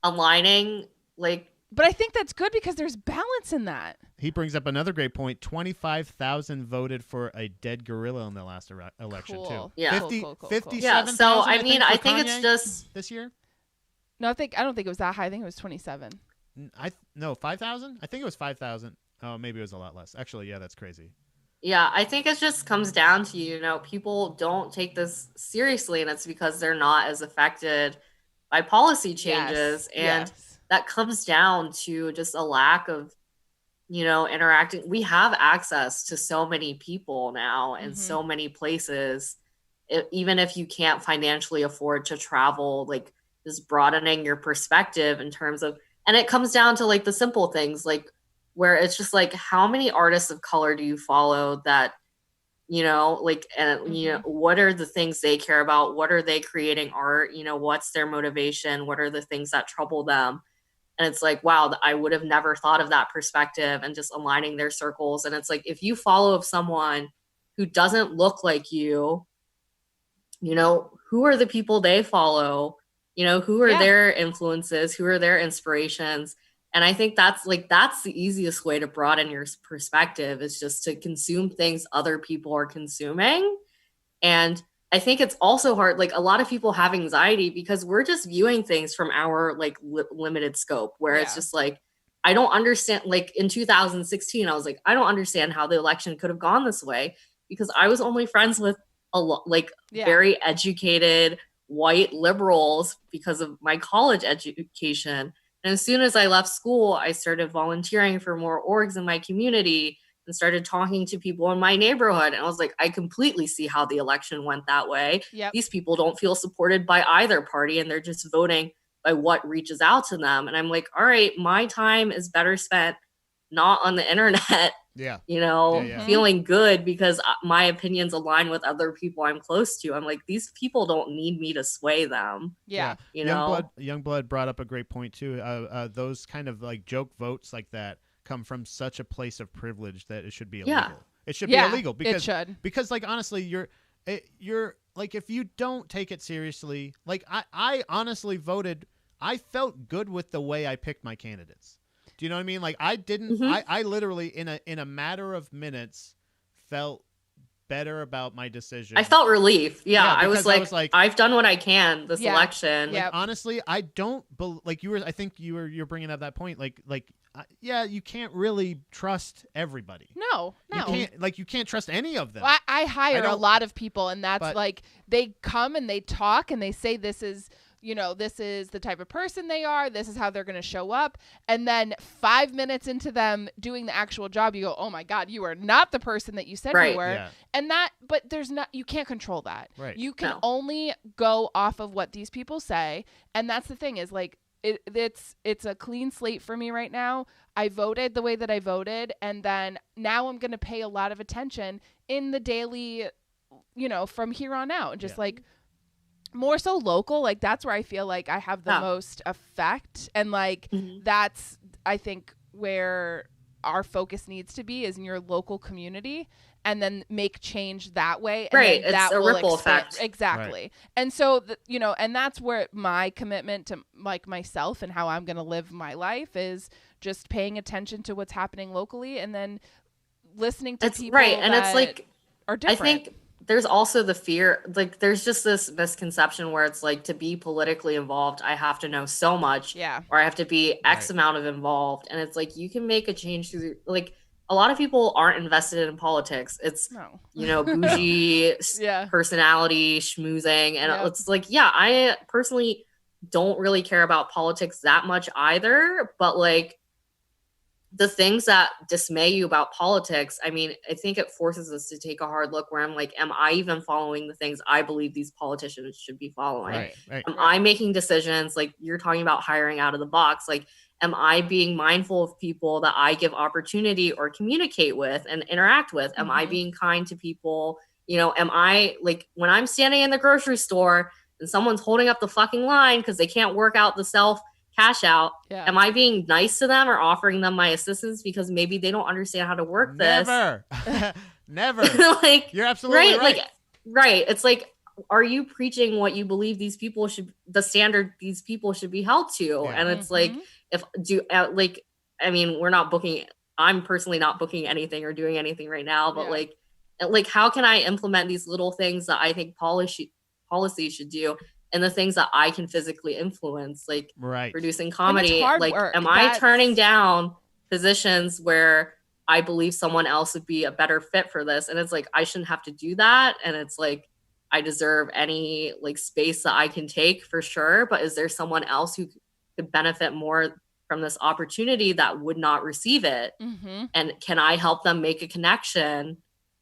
aligning like But I think that's good because there's balance in that. He brings up another great point. 25,000 voted for a dead gorilla in the last election Cool. too. Yeah. 57,000. Yeah, so I think, mean, for I think it's Kanye just this year. No, I don't think it was that high. I think it was 27. No, 5,000. I think it was 5,000. Oh, maybe it was a lot less. Actually, yeah, that's crazy. yeah, I think it just comes down to, you know, people don't take this seriously, and it's because they're not as affected by policy changes. And Yes. that comes down to just a lack of, you know, interacting. We have access to so many people now and so many places. Even if you can't financially afford to travel, like just broadening your perspective in terms of, and it comes down to like the simple things, like where it's just like, how many artists of color do you follow that, you know, like, and you know, what are the things they care about? What are they creating art? You know, what's their motivation? What are the things that trouble them? And it's like, wow, I would have never thought of that perspective, and just aligning their circles. And it's like, if you follow someone who doesn't look like you know, who are the people they follow? You know, who are their influences? Who are their inspirations? And I think that's the easiest way to broaden your perspective, is just to consume things other people are consuming. And I think it's also hard. Like, a lot of people have anxiety because we're just viewing things from our like limited scope, where it's just like, I don't understand. Like in 2016, I was like, I don't understand how the election could have gone this way, because I was only friends with very educated white liberals because of my college education. And as soon as I left school, I started volunteering for more orgs in my community and started talking to people in my neighborhood. And I was like, I completely see how the election went that way. Yep. These people don't feel supported by either party, and they're just voting by what reaches out to them. And I'm like, all right, my time is better spent not on the internet, you know, feeling good because my opinions align with other people I'm close to. I'm like, these people don't need me to sway them. Yeah. You know, Youngblood brought up a great point too. Those kind of like joke votes like that come from such a place of privilege that it should be illegal. Yeah. It should be illegal because it should. Because like honestly, you're like, if you don't take it seriously, like I honestly voted. I felt good with the way I picked my candidates. Do you know what I mean? Like I didn't. I literally in a matter of minutes felt better about my decision. I felt relief. Yeah, I because was like, I've done what I can this election. Like, honestly, I don't like you were. I think you're bringing up that point. You can't really trust everybody. No. You can't trust any of them. Well, I hire a lot of people, and that's like they come and they talk and they say this is the type of person they are. This is how they're going to show up. And then 5 minutes into them doing the actual job, you go, oh my God, you are not the person that you said you were. Yeah. And but you can't control that. Right. You can only go off of what these people say. And that's the thing is like, it's a clean slate for me right now. I voted the way that I voted. And then now I'm going to pay a lot of attention in the daily, from here on out. And just like, more so local, like that's where I feel like I have the most effect, and like that's I think where our focus needs to be is in your local community, and then make change that way. And right, then it's a ripple effect. Exactly. Right. And so and that's where my commitment to like myself and how I'm going to live my life is just paying attention to what's happening locally, and then listening to people and it's like are different. I think there's also the fear, like there's just this misconception where it's like, to be politically involved, I have to know so much, or I have to be X amount of involved. And it's like, you can make a change through, like, a lot of people aren't invested in politics. It's, bougie personality, schmoozing. And it's like, I personally don't really care about politics that much either. But like, the things that dismay you about politics, I mean, I think it forces us to take a hard look where I'm like, am I even following the things I believe these politicians should be following? Right. Am I making decisions, like you're talking about hiring out of the box? Like, am I being mindful of people that I give opportunity or communicate with and interact with? Am I being kind to people? Am I, like, when I'm standing in the grocery store and someone's holding up the fucking line because they can't work out the self cash out, am I being nice to them or offering them my assistance because maybe they don't understand how to work this? Never. Like, you're absolutely right. Right. It's like, are you preaching what you believe the standard these people should be held to? And it's like, if do like, I mean, we're not booking. I'm personally not booking anything or doing anything right now, but like how can I implement these little things that I think policy should do, and the things that I can physically influence, like producing comedy. Like, am I turning down positions where I believe someone else would be a better fit for this? And it's like, I shouldn't have to do that. And it's like, I deserve any like space that I can take for sure. But is there someone else who could benefit more from this opportunity that would not receive it? Mm-hmm. And can I help them make a connection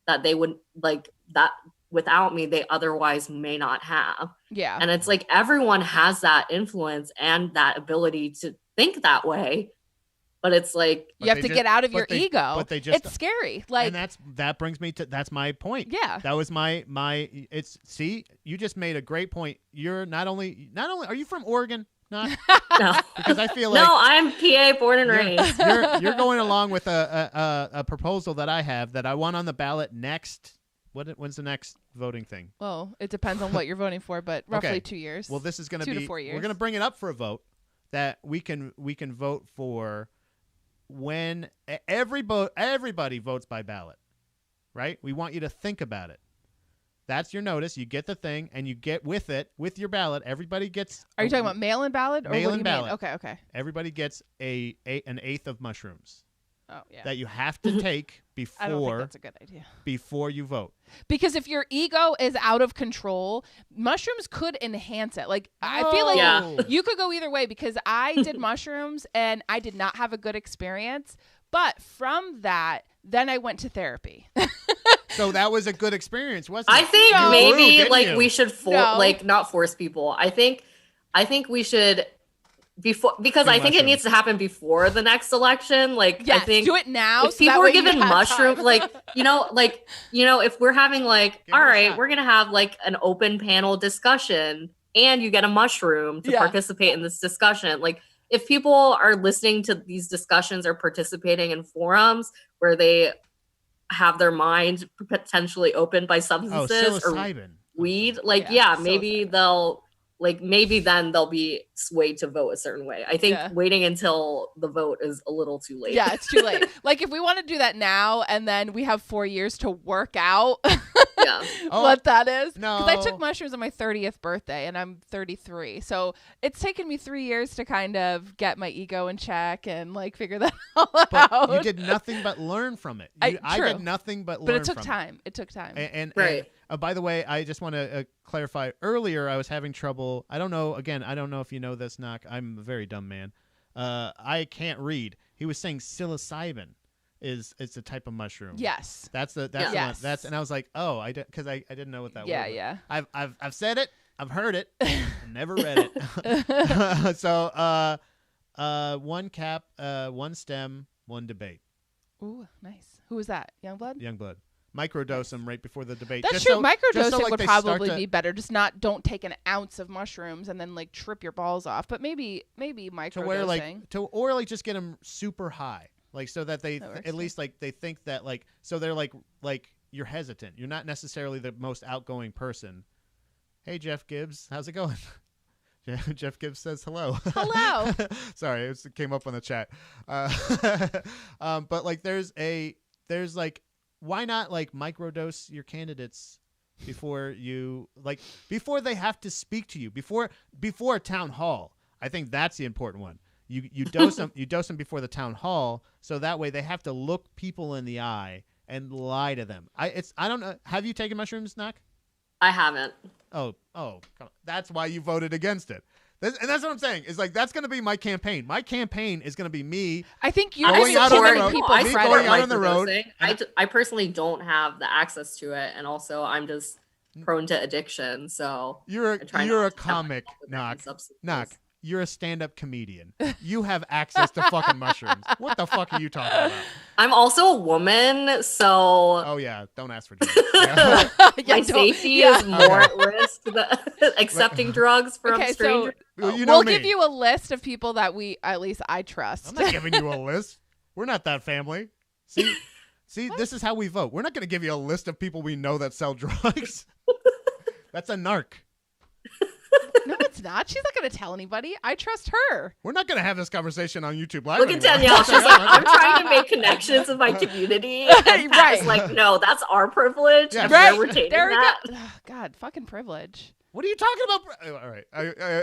that they would like that without me, they otherwise may not have? Yeah. And it's like, everyone has that influence and that ability to think that way. But it's like, you have to get out of your ego. But they just, it's scary. Like, and that brings me to, that's my point. Yeah. That was my, see, you just made a great point. You're not only, are you from Oregon? Not? No. Because I feel like. No, I'm PA born and raised. You're going along with a proposal that I have that I want on the ballot next. When's the next voting thing? Well, it depends on what you're voting for, but roughly okay. 2 years. Well, this is going to be 2 to 4 years. We're going to bring it up for a vote that we can vote for when everybody votes by ballot, right? We want you to think about it. That's your notice. You get the thing, and you get with it with your ballot. Everybody gets. Are you talking about mail-in ballot or mail-in what do you ballot? mean? Okay. Everybody gets an eighth of mushrooms. Oh yeah. That you have to take before. I don't think that's a good idea. Before you vote. Because if your ego is out of control, mushrooms could enhance it. Like I feel like you could go either way, because I did mushrooms and I did not have a good experience. But from that, then I went to therapy. So that was a good experience, wasn't it? I think maybe like we should like not force people. I think we should before, because I think it needs to happen before the next election. Like, yes, I think do it now. If people are given mushrooms, like, if we're having like, all right, we're gonna have like an open panel discussion, and you get a mushroom to participate in this discussion. Like, if people are listening to these discussions or participating in forums where they have their mind potentially opened by substances or weed, like, maybe they'll. Like, maybe then they'll be swayed to vote a certain way. I think waiting until the vote is a little too late. Yeah, it's too late. Like, if we want to do that now and then we have 4 years to work out what that is. No. Because I took mushrooms on my 30th birthday and I'm 33. So it's taken me 3 years to kind of get my ego in check and, like, figure that all out. But you did nothing but learn from it. I did nothing but learn from it. But it took time. It took time. And right. By the way, I just want to clarify. Earlier, I was having trouble. I don't know if you know this, Knock. I'm a very dumb man. I can't read. He was saying psilocybin it's a type of mushroom. Yes. That's the one. And I was like, oh, because I didn't know what that was. Yeah. I've said it. I've heard it. Never read it. So, one cap, one stem, one debate. Ooh, nice. Who was that? Youngblood? Youngblood. Microdose them right before the debate. That's true. Microdosing would probably be better. Just don't take an ounce of mushrooms and then like trip your balls off. But maybe microdosing. Or like just get them super high, like so that they at least like they think that like so they're like you're hesitant. You're not necessarily the most outgoing person. Hey Jeff Gibbs, how's it going? Jeff Gibbs says hello. Hello. Sorry, it came up on the chat. But like there's like. Why not like microdose your candidates before they have to speak to you before a town hall? I think that's the important one. You dose them before the town hall, so that way they have to look people in the eye and lie to them. I don't know. Have you taken mushrooms, Knock? I haven't. Oh, come on. That's why you voted against it. And that's what I'm saying. Is like that's going to be my campaign. My campaign is going to be me. I think you're going out on the road. People going out on the road. I personally don't have the access to it, and also I'm just prone to addiction. So you're a comic, Knock. You're a stand-up comedian. You have access to fucking mushrooms. What the fuck are you talking about? I'm also a woman, so oh yeah, don't ask for drugs. My safety is more at risk than accepting drugs from strangers. So, we'll give you a list of people that I trust. I'm not giving you a list. We're not that family. See, this is how we vote. We're not going to give you a list of people we know that sell drugs. That's a narc. No, it's not. She's not going to tell anybody. I trust her. We're not gonna have this conversation on YouTube Live. Look at anymore. Danielle. She's like, I'm trying to make connections with my community. And Pat Right. is like, no, that's our privilege. Yeah. And Right. we're retaining There we go. that. Oh, God, fucking privilege. What are you talking about? All right,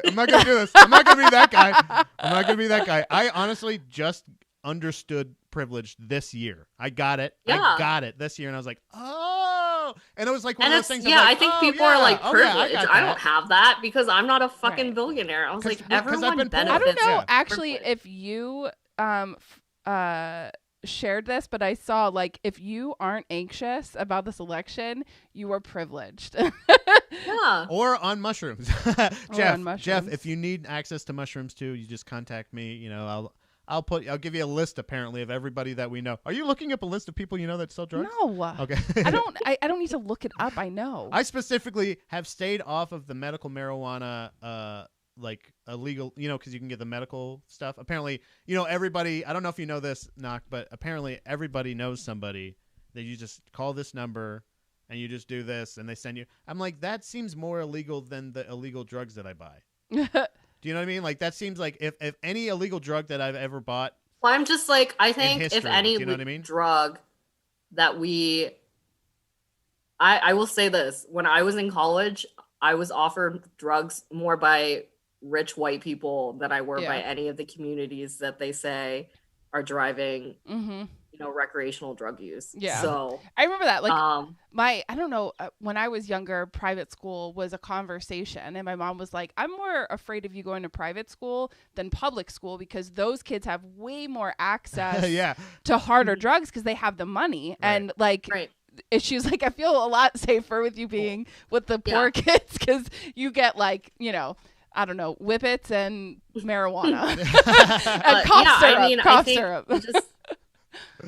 I'm not gonna do this. I'm not gonna be that guy. I'm not gonna be that guy. I honestly just understood privilege this year. I got it. Yeah. I got it this year, and I was like, oh, and it was like one And of it's, those things. yeah, I'm I like, think oh, people yeah. are like Oh, yeah, privileged. got I don't that. have that because I'm not a fucking Right. billionaire. I was 'Cause like, I've everyone been poor. I benefits. don't know Yeah. actually privilege. if you shared this, but I saw like if you aren't anxious about this election, you are privileged. Yeah. Or on mushrooms. Jeff, on mushrooms. Jeff, if you need access to mushrooms too, you just contact me. You know, I'll give you a list apparently of everybody that we know. Are you looking up a list of people you know that sell drugs? No. Okay. I don't need to look it up. I know. I specifically have stayed off of the medical marijuana, like illegal, you know, because you can get the medical stuff. Apparently, you know, everybody, I don't know if you know this, Knock, but apparently everybody knows somebody that you just call this number and you just do this and they send you. I'm like, that seems more illegal than the illegal drugs that I buy. Do you know what I mean? Like, that seems like if any illegal drug that I've ever bought. Well, I'm just like, I think if history, any do you know what I mean? drug that I will say this, when I was in college, I was offered drugs more by rich white people than I were by Yeah. any of the communities that they say are driving, Mm-hmm. you know, recreational drug use. Yeah. So, I remember that. Like I I don't know, when I was younger, private school was a conversation, and my mom was like, "I'm more afraid of you going to private school than public school because those kids have way more access Yeah. to harder drugs because they have the money." Right. And like. right. She was like, I feel a lot safer with you being with the poor kids because you get like, you know, I don't know, whippets and marijuana and cough syrup. I Cough think syrup. just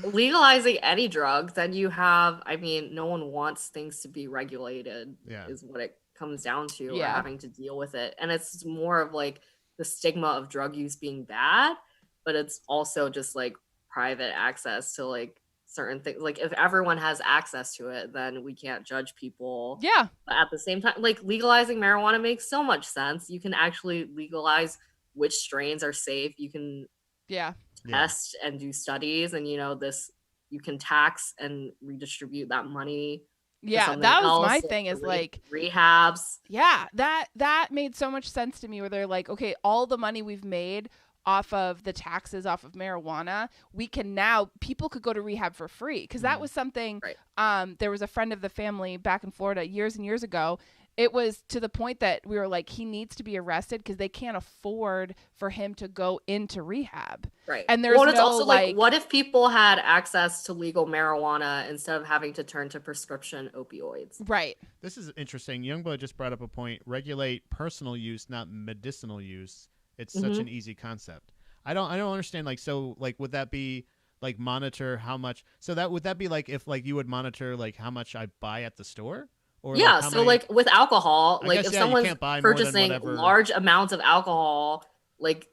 legalizing any drug, then you have, I mean, no one wants things to be regulated, Yeah. is what it comes down to, or Yeah. having to deal with it. And it's more of like the stigma of drug use being bad, but it's also just like private access to like certain things. Like if everyone has access to it, then we can't judge people. Yeah. But at the same time, like legalizing marijuana makes so much sense. You can actually legalize which strains are safe. You can Yeah. Yeah. test and do studies, and you know, this, you can tax and redistribute that money to Yeah. something That was else, my thing is for like, rehabs. yeah, that made so much sense to me where they're like, okay, all the money we've made off of the taxes off of marijuana, we can now, people could go to rehab for free. Because that was something, Right. There was a friend of the family back in Florida years and years ago. It was to the point that we were like, he needs to be arrested because they can't afford for him to go into rehab. Right. And there's well, it's no, also like- what if people had access to legal marijuana instead of having to turn to prescription opioids? Right. This is interesting. Youngblood just brought up a point. Regulate personal use, not medicinal use. It's such an easy concept. I don't understand. Like, so like, would that be like monitor how much? So that would that be like if like you would monitor like how much I buy at the store? Or Yeah. like how So many- like with alcohol, I like guess, if yeah, you someone's can't buy more than purchasing whatever- large amounts of alcohol, like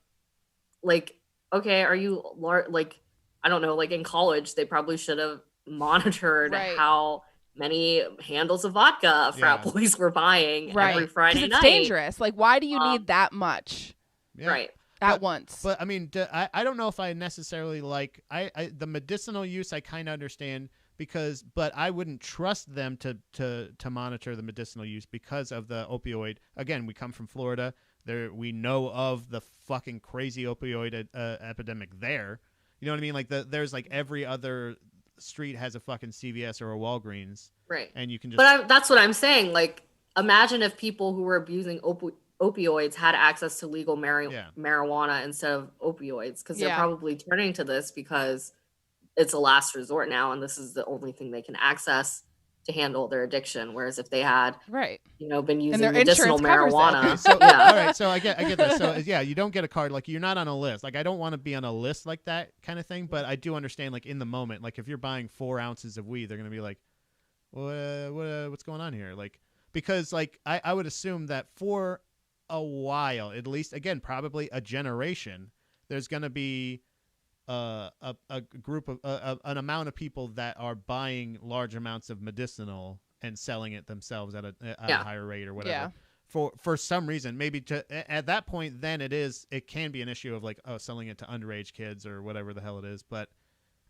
okay, are you like, I don't know, like in college they probably should have monitored Right. how many handles of vodka frat Yeah. boys were buying every Right. Friday Because night. it's dangerous. Like, why do you Um, need that much Yeah. Right. at once? But I mean, I don't know if I necessarily like the medicinal use. I kind of understand but I wouldn't trust them to monitor the medicinal use because of the opioid. Again, we come from Florida. We know of the fucking crazy opioid epidemic there. You know what I mean? Like there's like every other street has a fucking CVS or a Walgreens, Right. and you can just. But that's what I'm saying. Like, imagine if people who were abusing opioids had access to legal marijuana instead of opioids, because they're Yeah. probably turning to this because it's a last resort now, and this is the only thing they can access to handle their addiction. Whereas if they had, Right. been using their medicinal insurance covers it. marijuana, Okay, so yeah, all right, so I get this. So yeah, you don't get a card, like you're not on a list. Like I don't want to be on a list like that kind of thing, but I do understand like in the moment, like if you're buying 4 ounces of weed, they're gonna be like, what's going on here? Like because like I would assume that for a while, at least, again, probably a generation, there's gonna be a group of an amount of people that are buying large amounts of medicinal and selling it themselves at a higher rate or whatever. Yeah. for some reason, maybe at that point, then it can be an issue of like, oh, selling it to underage kids or whatever the hell it is. But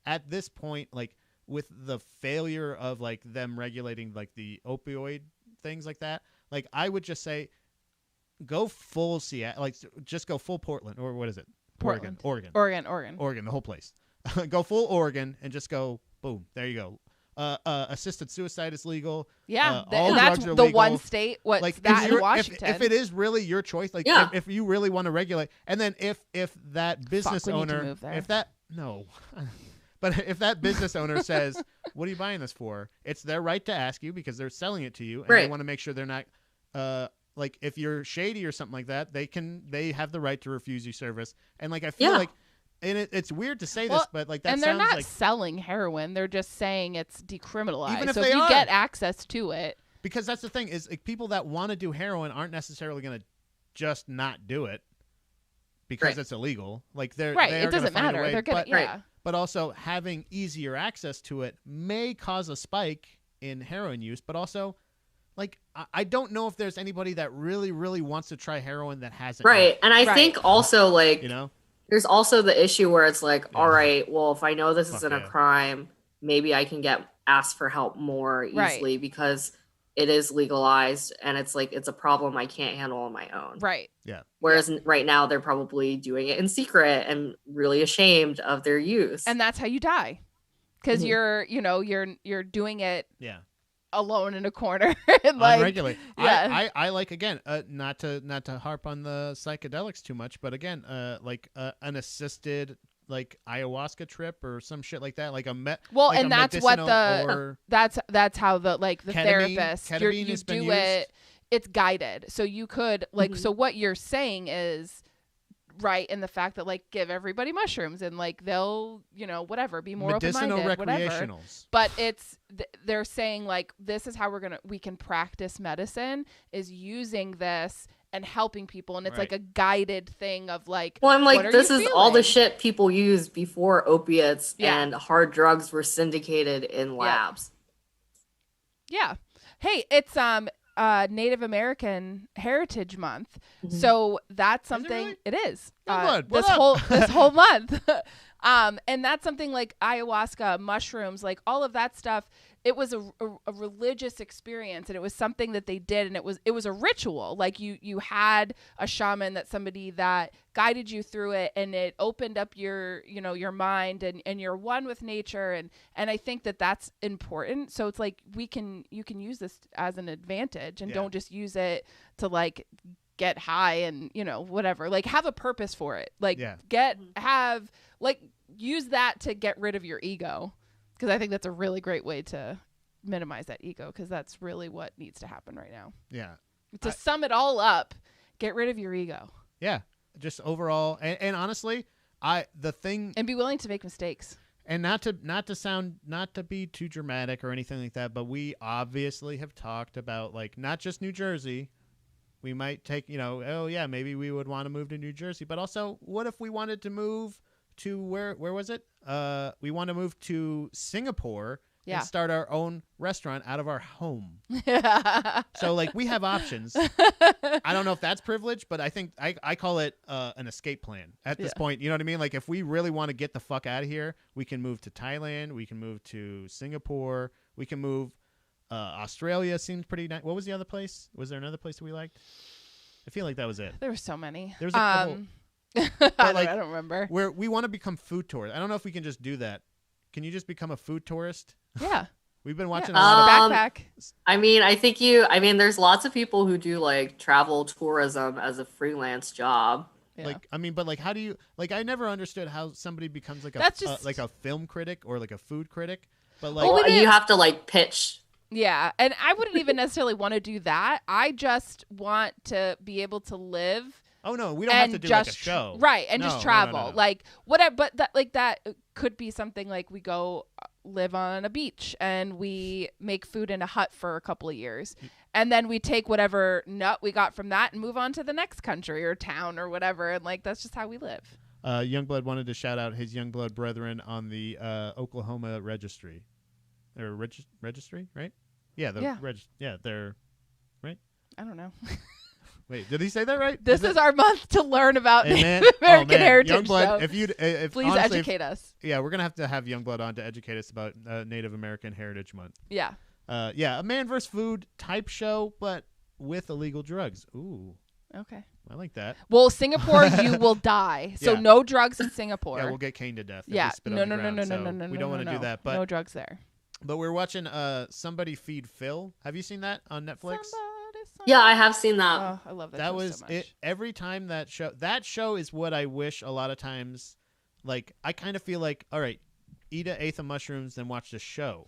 at this point, like with the failure of like them regulating like the opioid things like that, like I would just say, go full Seattle, like just go full Portland, or what is it? Portland. Oregon, the whole place. Go full Oregon and just go boom. There you go. Assisted suicide is legal. Yeah, all that's drugs are the legal. one state. What's Like that in Washington? if it is really your choice, like Yeah. if you really want to regulate, and then if that business we need to owner, move there. if that no, but if that business owner says, "What are you buying this for?" It's their right to ask you because they're selling it to you, and they Right. want to make sure they're not. Like if you're shady or something like that, they have the right to refuse you service. And like I feel Yeah. like, and it's weird to say Well, this, but like that and they're sounds not like selling heroin. They're just saying it's decriminalized. Even if so they if you are. get access to it, because that's the thing is like, people that want to do heroin aren't necessarily going to just not do it because Right. it's illegal. Like they're right? they It are gonna doesn't find a matter. way, They're gonna, but, yeah. but also having easier access to it may cause a spike in heroin use, but also. Like, I don't know if there's anybody that really, really wants to try heroin that hasn't. Right. yet, And I Right. think also like you know? there's also the issue where it's like, Yeah. all right, well, if I know this Fuck isn't yeah. a crime, maybe I can get asked for help more Right. easily because it is legalized and it's like it's a problem I can't handle on my own. Right. Whereas right now they're probably doing it in secret and really ashamed of their use. And that's how you die, because Mhm. you're doing it Yeah. alone in a corner and like Unregulated. yeah. I like again, not to harp on the psychedelics too much, but again, like an assisted like ayahuasca trip or some shit like that, like Well, like and a that's what medicinal the or that's how the Ketamine- therapist ketamine you has been do used. it. It's guided, so you could like Mhm. so what you're saying is right in the fact that like give everybody mushrooms and like they'll whatever be more medicinal open-minded, whatever. recreationals. But they're saying like this is how we can practice medicine is using this and helping people, and it's Right. like a guided thing of like well, I'm what like, are this you is all the feeling? shit people used before opiates Yeah. and hard drugs were syndicated in labs. Yeah. Hey, it's Native American Heritage Month. Mhm. So that's Is it something really? it is. Youngblood, This what up? this whole month. And that's something like ayahuasca, mushrooms, like all of that stuff. It was a religious experience, and it was something that they did, and it was a ritual. Like you had a shaman, that somebody that guided you through it, and it opened up your your mind, and you're one with nature, and I think that that's important. So it's like you can use this as an advantage, and Yeah. don't just use it to like get high and whatever. Like have a purpose for it. Like Yeah. use that to get rid of your ego, because I think that's a really great way to minimize that ego, because that's really what needs to happen right now. Yeah. To sum it all up, get rid of your ego Yeah. Just overall, and honestly, the thing, and be willing to make mistakes. and not to be too dramatic or anything like that, but we obviously have talked about like not just New Jersey. We might take, oh yeah, maybe we would want to move to New Jersey, but also what if we wanted to move to where was it? We want to move to Singapore Yeah. and start our own restaurant out of our home. So like we have options. I don't know if that's privilege, but I think I call it an escape plan at this Yeah. point. You know what I mean? Like if we really want to get the fuck out of here, we can move to Thailand. We can move to Singapore. We can move. Australia seems pretty nice. What was the other place? Was there another place that we liked? I feel like that was it. There were so many. There was a couple. I like- don't remember. Where we want to become food tourists. I don't know if we can just do that. Can you just become a food tourist? Yeah. We've been watching Yeah. a lot of. Backpack. I mean, there's lots of people who do like travel tourism as a freelance job. Yeah. Like I mean, but like, how do you like? I never understood how somebody becomes like That's just- like a film critic or like a food critic. But like, Well, we And you didn't- have to like pitch. Yeah, and I wouldn't even necessarily want to do that. I just want to be able to live oh no, we don't and have to do just like a show, right, and No, just no, no, travel, no, no. like whatever. But that could be something like we go live on a beach and we make food in a hut for a couple of years, and then we take whatever nut we got from that and move on to the next country or town or whatever, and like that's just how we live. Youngblood wanted to shout out his Youngblood brethren on the Oklahoma registry, or registry, right? Yeah, Yeah. yeah, they're I don't know. Wait, did he say that right? This is our month to learn about Hey, man. Native American oh, man. heritage. Youngblood, So if please honestly, educate us. Yeah, we're gonna have Youngblood on to educate us about Native American Heritage Month. Yeah. Yeah, a man versus food type show, but with illegal drugs. Ooh, Okay. I like that. Well, Singapore, you will die. So Yeah. no drugs in Singapore. Yeah, we'll get caned to death. If Yeah. we spit No, on no, the no, ground, no, no, so no, no, we no, don't no, want to no. do that. But no drugs there. we're watching Somebody Feed Phil. Have you seen that on Netflix? Yeah, I have seen that. Oh, I love that. That show was so much. it. Every time that show is what I wish a lot of times. Like I kind of feel like, all right, eat an eighth of mushrooms, then watch the show,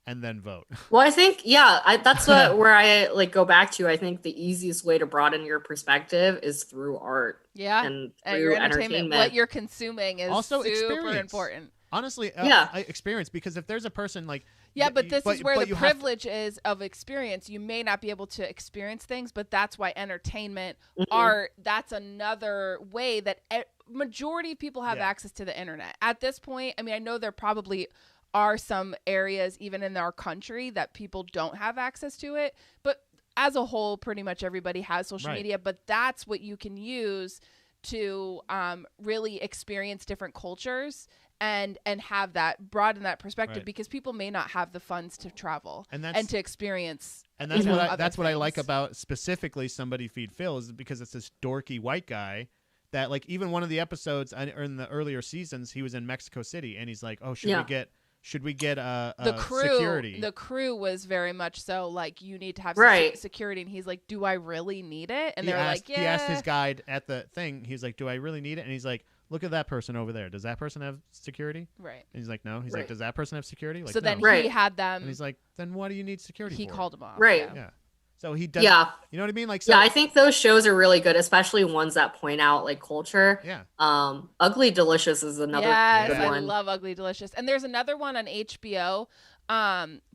and then vote. Well, I think, that's where I like go back to. I think the easiest way to broaden your perspective is through art Yeah. and And through your entertainment, what you're consuming is Also super experience. important. Honestly, experience, because if there's a person like Yeah, but this is where the you have to- privilege is of experience. You may not be able to experience things, but that's why entertainment, Mhm. art, that's another way that majority of people have Yeah. access to the internet. At this point, I mean, I know there probably are some areas even in our country that people don't have access to it, but as a whole, pretty much everybody has social Right. media, but that's what you can use to really experience different cultures and have that broaden that perspective Right. because people may not have the funds to travel And and, that's- to experience And that's you know, what other that's what I like things. about specifically Somebody Feed Phil is because it's this dorky white guy that like even one of the episodes or in the earlier seasons he was in Mexico City and he's like, oh, should we get the crew security? the crew was very much so like you need to have Right. security, and he's like, do I really need it? And he they're asked, like, yeah. he asked his guide at the thing. He's like, do I really need it? And he's like, look at that person over there. Does that person have security? Right. And he's like, no. He's Right. like, does that person have security? Like, So no. then Right. he had them. And he's like, then what do you need security he for? called him off. Right. Yeah. So he does. Yeah. You know what I mean? Like, so, Yeah, I think those shows are really good, especially ones that point out like culture. yeah. Ugly Delicious is another Yes, good Yeah. I one. love Ugly Delicious. And there's another one on HBO,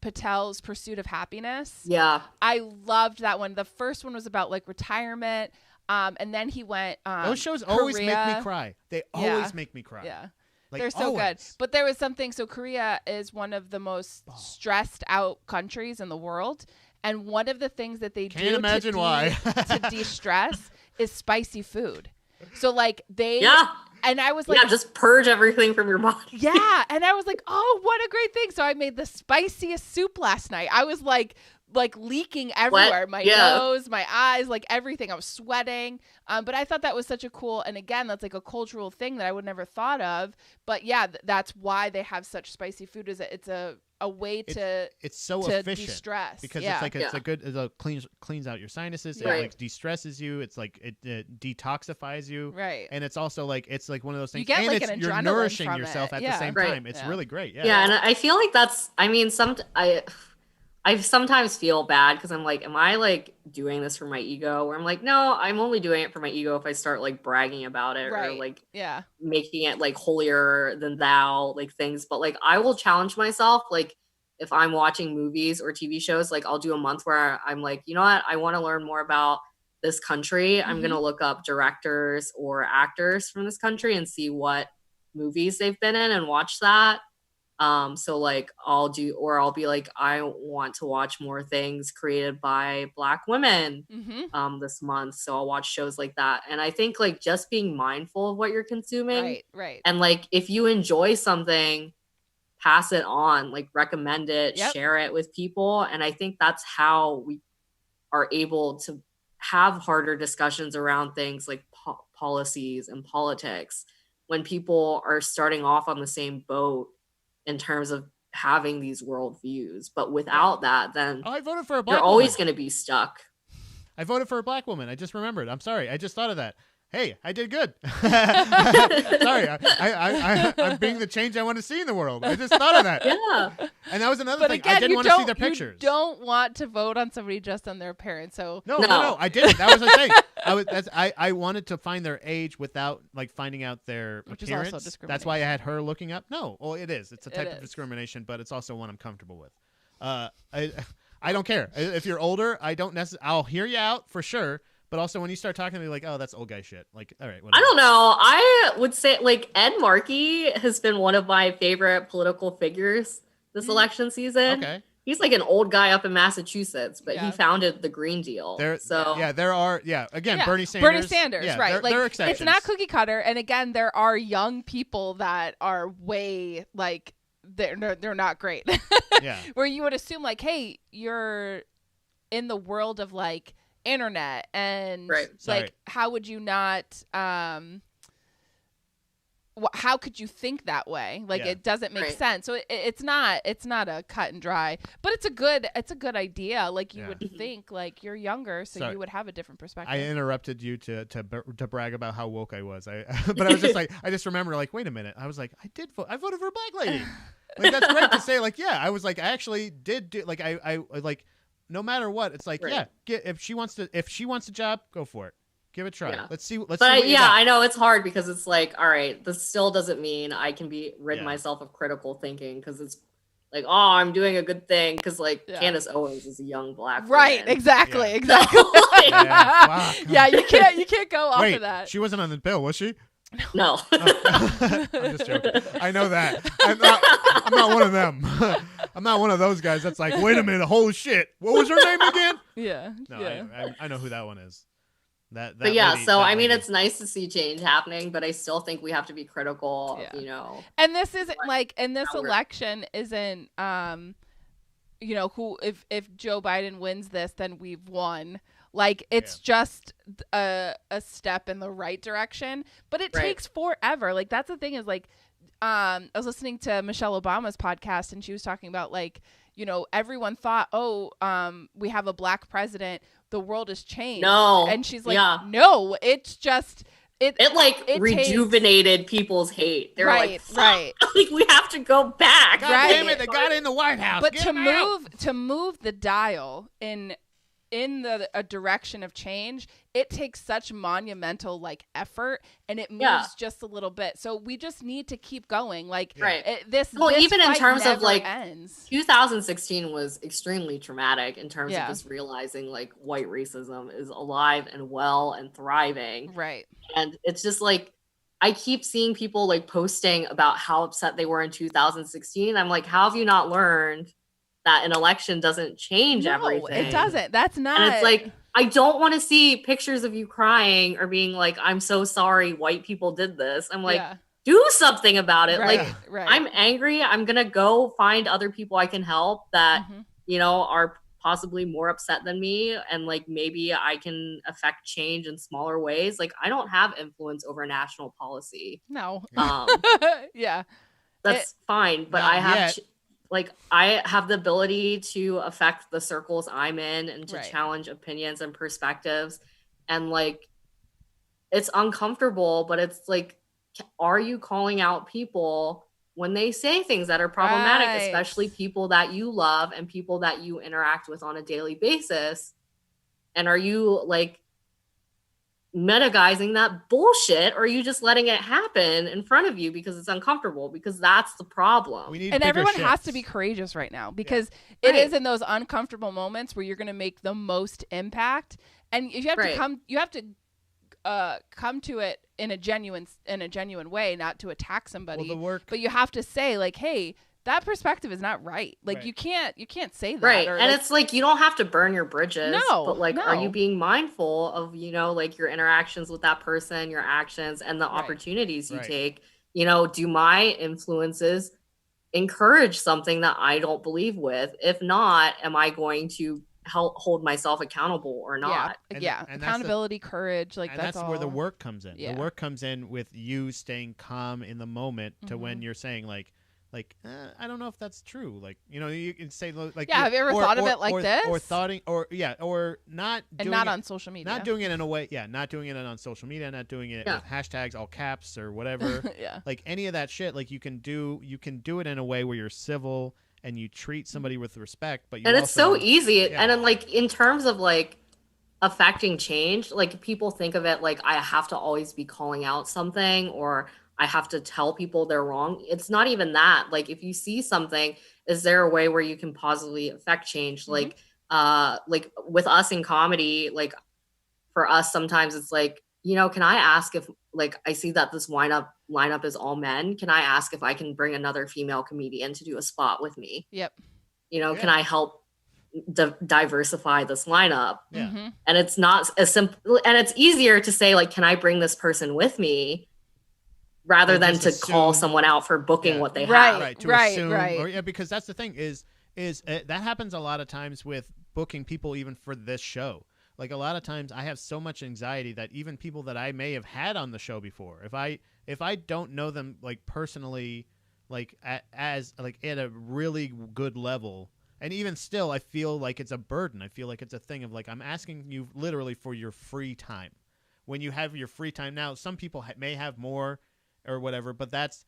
Patel's Pursuit of Happiness. Yeah. I loved that one. The first one was about like retirement, and then he went. Those shows always make me Korea. cry. They Yeah. always make me cry. Yeah. Like, They're so good. always. But there was something. So Korea is one of the most stressed out countries in the world, and one of the things that they Can't do imagine why. to de-stress is spicy food. So like they Yeah. and I was like, Yeah, just purge everything from your body. yeah, and I was like, oh, what a great thing. So I made the spiciest soup last night. I was like leaking everywhere, my yeah. nose, my eyes, like everything. I was sweating. But I thought that was such a cool, and again, that's like a cultural thing that I would never thought of. But yeah, that's why they have such spicy food. Is that it's a way to It's so to efficient de-stress because yeah. it's like Yeah. it's a good it cleans out your sinuses. It Right. like de-stresses you. It's like it detoxifies you. right. And it's also like it's like one of those things. You get, and like, it's, an you're adrenaline nourishing from yourself it. at Yeah. the same Right. time. It's Yeah. really great. Yeah. Yeah, and I feel like I sometimes feel bad because I'm like, am I like doing this for my ego? Where I'm like, no, I'm only doing it for my ego if I start like bragging about it or Right. like Yeah. making it like holier than thou, like things. But like I will challenge myself, like if I'm watching movies or TV shows, like I'll do a month where I'm like, you know what, I want to learn more about this country. I'm Mhm. gonna look up directors or actors from this country and see what movies they've been in and watch that. So like I'll be like, I want to watch more things created by Black women Mm-hmm. this month. So I'll watch shows like that. And I think like just being mindful of what you're consuming Right. Right. and like if you enjoy something, pass it on, like recommend it, Yep. share it with people. And I think that's how we are able to have harder discussions around things like policies and politics when people are starting off on the same boat in terms of having these worldviews. But without that, then Oh, I voted for a black you're always woman. going to be stuck. I voted for a black woman. I just remembered. I'm sorry. I just thought of that. Hey, I did good. Sorry, I'm being the change I want to see in the world. I just thought of that. Yeah. And that was another But thing. again, I didn't you want to see don't their pictures. You don't want to vote on somebody just on their appearance. So No, I didn't. That was the thing. I wanted to find their age without like finding out their Which is also appearance. That's why I had her looking up. No, well, it is. It's a type It of is. discrimination, but it's also one I'm comfortable with. I don't care if you're older. I don't necessarily. I'll hear you out for sure. But also when you start talking to me like, oh, that's old guy shit. Like, all right, whatever. I don't know. I would say like Ed Markey has been one of my favorite political figures this election season. Okay. He's like an old guy up in Massachusetts, but he Yeah. founded the Green Deal. There, So there are, again, Yeah, Bernie Sanders. Bernie Sanders, yeah, right? There, Like there are exceptions. it's not cookie cutter, and again, there are young people that are way like they're not great. Yeah. Where you would assume like, hey, you're in the world of like internet and Right. Sorry. like how would you not how could you think that way? Like Yeah. it doesn't make Right. sense. So it's not a cut and dry, but it's a good idea. Like you Yeah. would think like you're younger, so Sorry. you would have a different perspective. I interrupted you to brag about how woke I was. But I was just like, I just remember like, wait a minute. I was like, I did vote. I voted for a black lady. Like that's great to say. Like, yeah, I was like, I actually did do. Like, I like, no matter what, it's like, Right. yeah, if she wants a job, go for it. Give it a try. Yeah. Let's see. Let's see. But What you yeah, got. I know it's hard because it's like, all right, this still doesn't mean I can rid Yeah. myself of critical thinking because it's like, oh, I'm doing a good thing because like Yeah. Candace Owens is a young black Right, woman. exactly, Yeah. exactly. Yeah, fuck. Yeah, you can't go off Wait, of that. she wasn't on the bill, was she? No. I'm just joking. I know that. I'm not one of them. I'm not one of those guys that's like, wait a minute, holy shit. What was her name again? Yeah. No, yeah. I know who that one is. That But yeah, lady- so that I mean, lady. it's nice to see change happening, but I still think we have to be critical. Yeah. Of, you know, And this isn't like, and this How we're- election isn't, you know, who if Joe Biden wins this, then we've won. Like it's just a step in the right direction, but it Right. takes forever. Like that's the thing is like, I was listening to Michelle Obama's podcast and she was talking about like, you know, everyone thought, oh, we have a black president, the world has changed. No. And she's like, Yeah. no, it's just it like it rejuvenated people's hate. They're right, like, "Fuck, right. like we have to go back. God Right. damn it, they got in the White House. But Get to him out. move the dial in a direction of change, it takes such monumental like effort, and it moves Yeah. just a little bit. So we just need to keep going. Like Right. this. Well, this even in fight terms of, never like, ends. 2016 was extremely traumatic in terms Yeah. of just realizing like white racism is alive and well and thriving. Right. And it's just like, I keep seeing people like posting about how upset they were in 2016. I'm like, how have you not learned that an election doesn't change No, everything? it doesn't. That's not. And it's like, I don't want to see pictures of you crying or being like, I'm so sorry white people did this. I'm like, yeah, do something about it. right, Like, right. I'm angry. I'm going to go find other people I can help that, Mhm. you know, are possibly more upset than me. And like, maybe I can affect change in smaller ways. Like, I don't have influence over national policy. No. Yeah, yeah. that's fine. But Not I have, yet. like, I have the ability to affect the circles I'm in and to Right. challenge opinions and perspectives. And like, it's uncomfortable, but it's like, are you calling out people when they say things that are problematic, Right. especially people that you love and people that you interact with on a daily basis? And are you like metaguising that bullshit, or are you just letting it happen in front of you because it's uncomfortable? Because that's the problem. We need And bigger everyone has to shifts. be courageous right now because it Right. is in those uncomfortable moments where you're going to make the most impact, and you have Right. to come to it in a genuine way, not to attack somebody. Well, the work. But you have to say like, hey, that perspective is not right. Like Right. you can't say that. Right. Or, And like, it's like, you don't have to burn your bridges. No, But like, are no. you being mindful of, you know, like your interactions with that person, your actions, and the Right. opportunities you Right. take? You know, do my influences encourage something that I don't believe with? If not, am I going to hold myself accountable or not? And- yeah, and that's the- accountability, courage, like and that's that's where the all- work comes in. Yeah. The work comes in with you staying calm in the moment to when Mhm. you're saying like I don't know if that's true. Like, you know, you can say like Yeah, have you ever thought of it like this? or thoughting or not and doing not it, on social media. not doing it in a way, not doing it on social media, not doing it Yeah. with hashtags all caps or whatever. yeah. Like any of that shit, like you can do it in a way where you're civil and you treat somebody with respect, but you And it's so also- easy. Yeah. And then like, in terms of like affecting change, like people think of it like I have to always be calling out something or I have to tell people they're wrong. It's not even that. Like, if you see something, is there a way where you can positively affect change? Mhm. Like with us in comedy, like for us, sometimes it's like, you know, can I ask if, like, I see that this lineup is all men. Can I ask if I can bring another female comedian to do a spot with me? Yep. Yeah. can I help diversify this lineup? Yeah. Mhm. And it's not as simple, and it's easier to say like, can I bring this person with me, rather Than than to just call assume- someone out for booking Yeah. what they Right. have. Right. To Right, assume, right. or because that's the thing is that happens a lot of times with booking people even for this show. Like a lot of times I have so much anxiety that even people that I may have had on the show before, if I don't know them like personally, like as like at a really good level, and even still I feel like it's a burden. I feel like it's a thing of like I'm asking you literally for your free time. When you have your free time now, some people may have more or whatever, but that's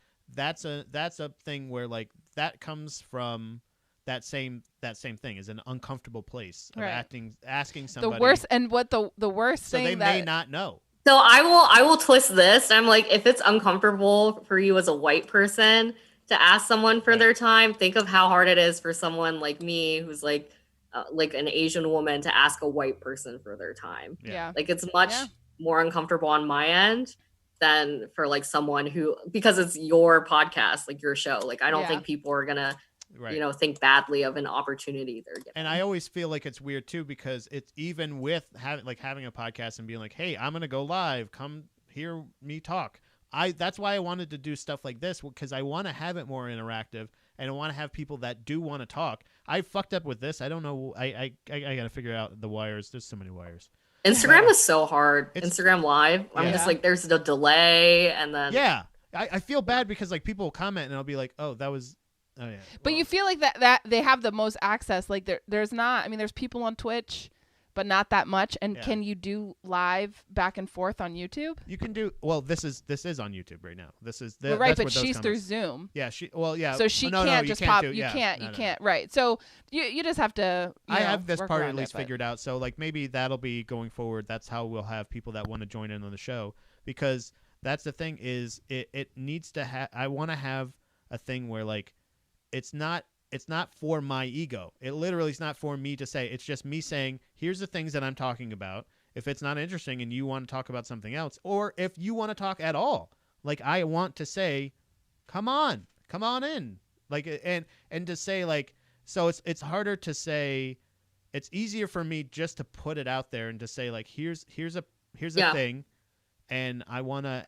a thing where like that comes from that same thing is an uncomfortable place of Right. asking somebody The worst, and what the worst so thing they that may not know. So I will twist this. I'm like, if it's uncomfortable for you as a white person to ask someone for Right. their time, think of how hard it is for someone like me, who's like an Asian woman, to ask a white person for their time. yeah. Like it's much Yeah. more uncomfortable on my end than for like someone who, because it's your podcast, like your show. Like I don't Yeah. think people are gonna Right. think badly of an opportunity they're given. And I always feel like it's weird too because it's even with having a podcast and being like, "Hey, I'm gonna go live. Come hear me talk." That's why I wanted to do stuff like this because I want to have it more interactive and I want to have people that do want to talk. I fucked up with this. I don't know. I gotta figure out the wires. There's so many wires. Instagram is so hard. It's- Instagram Live. I'm Yeah. just like, there's the delay, and then Yeah, I feel bad because like people will comment and I'll be like, "Oh, that was." Oh yeah. But well, you feel like that they have the most access. Like there's not. I mean, there's people on Twitch, but not that much. And Yeah. can you do live back and forth on YouTube? you can do well. This is on YouTube right now. This is Well, right, that's but what those she's through comments- Zoom, Yeah, yeah. so she no, can't you just can't pop. do- You yeah, can't. no, You no. can't. Right. So you just have to. I have this work part at around least it, but- figured out. So like maybe that'll be going forward. That's how we'll have people that want to join in on the show because that's the thing is it needs to have. I want to have a thing where like it's not for my ego. It literally is not for me to say. It's just me saying, here's the things that I'm talking about. If it's not interesting and you want to talk about something else, or if you want to talk at all, like I want to say, come on in. Like and to say like, so it's harder to say. It's easier for me just to put it out there and to say like, here's a Yeah. thing, and I wanna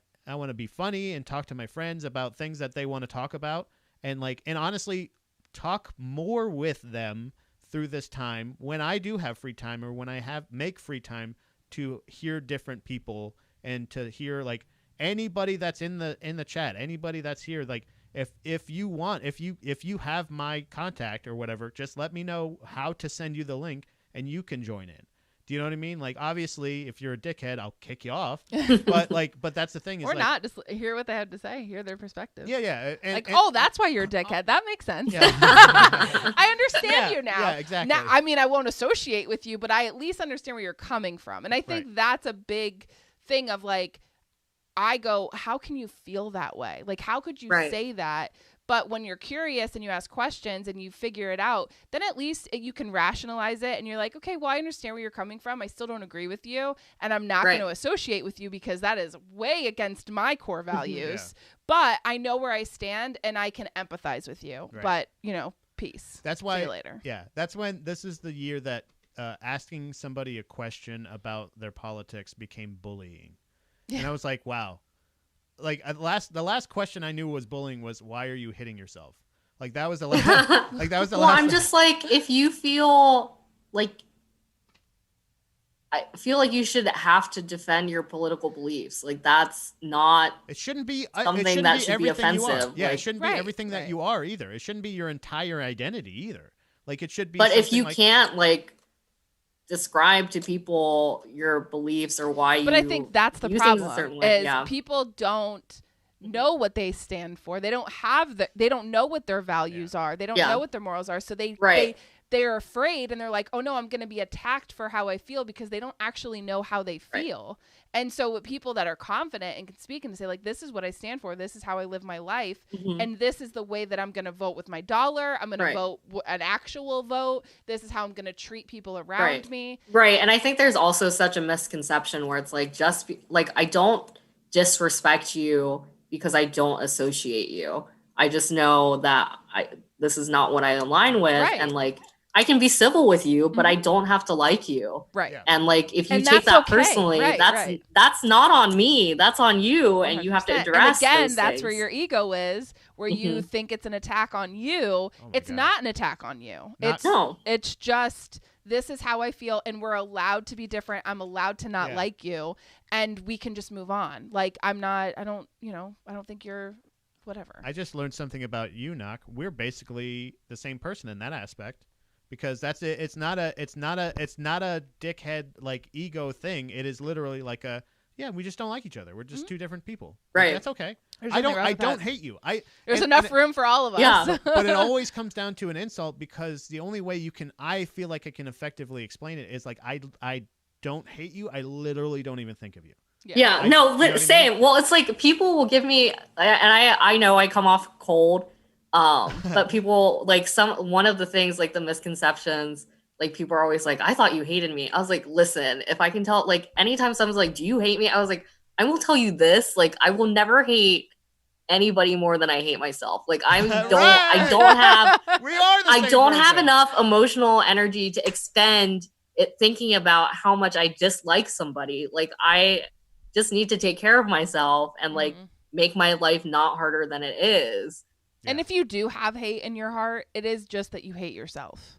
be funny and talk to my friends about things that they want to talk about, and honestly talk more with them through this time when I do have free time or when I make free time to hear different people and to hear like anybody that's in the chat, anybody that's here. Like if you want, if you have my contact or whatever, just let me know how to send you the link and you can join in. Do you know what I mean? Like obviously if you're a dickhead, I'll kick you off. but that's the thing is Or like, not. Just hear what they have to say. Hear their perspective. Yeah. Oh, that's why you're a dickhead. That makes sense. Yeah. I understand Yeah, you now. yeah, exactly. Now, I mean, I won't associate with you, but I at least understand where you're coming from. And I think Right. that's a big thing of like, I go, how can you feel that way? Like, how could you Right. say that? But when you're curious and you ask questions and you figure it out, then at least you can rationalize it. And you're like, okay, well, I understand where you're coming from. I still don't agree with you. And I'm not Right. going to associate with you because that is way against my core values. But I know where I stand and I can empathize with you. Right. But, peace. That's why. See you later. Yeah, that's when this is the year that asking somebody a question about their politics became bullying, and I was like, wow. Like the last question I knew was bullying was, why are you hitting yourself? Like that was the last. Like that was the Well, last. I'm just like, if you feel like, I feel like you should have to defend your political beliefs. Like that's not It shouldn't be something it shouldn't that be should be everything you are. offensive. Yeah, it Like, shouldn't be Right, everything that right. you are either. It shouldn't be your entire identity either. Like it should be. but if something you like, can't like describe to people your beliefs or why But you I think that's the view things a certain problem way, is yeah. people don't know what they stand for. They don't have they don't know what their values are. They don't Yeah. know what their morals are. So Right. they're afraid and they're like, oh no, I'm going to be attacked for how I feel because they don't actually know how they Right. feel. And so with people that are confident and can speak and say like, this is what I stand for. This is how I live my life. Mhm. And this is the way that I'm going to vote with my dollar. I'm going Right. to vote an actual vote. This is how I'm going to treat people around Right. me. Right. And I think there's also such a misconception where it's like, like, I don't disrespect you because I don't associate you. I just know that this is not what I align with. Right. And like, I can be civil with you, but I don't have to like you. Right. Yeah. And like, if you And take that's that okay. personally, Right, that's right. that's not on me. That's on you, and you have to 100%. address. And again, those that's things. where your ego is, where you think it's an attack on you. my It's God. not an attack on you. Not- No. It's just, this is how I feel, and we're allowed to be different. I'm allowed to not Yeah. like you, and we can just move on. Like, I don't think you're whatever. I just learned something about you, Knock. We're basically the same person in that aspect, because that's it. It's not a dickhead like ego thing. It is literally like we just don't like each other. We're just two different people. Like, Right. that's okay. There's I nothing don't wrong with that. hate you. There's and- enough and- room for all of us. Yeah. but it always comes down to an insult, because the only way I feel like I can effectively explain it is like, I don't hate you. I literally don't even think of you. Yeah, you no, know what I same. Well, it's like people will give me, and I know I come off cold, but people like one of the things, like the misconceptions, like people are always like, I thought you hated me. I was like, listen, if I can tell, like anytime someone's like, do you hate me? I was like, I will tell you this, like I will never hate anybody more than I hate myself. Like I don't have We are the I same don't have person. enough emotional energy to expend it thinking about how much I dislike somebody. Like I just need to take care of myself and like make my life not harder than it is. And if you do have hate in your heart, it is just that you hate yourself.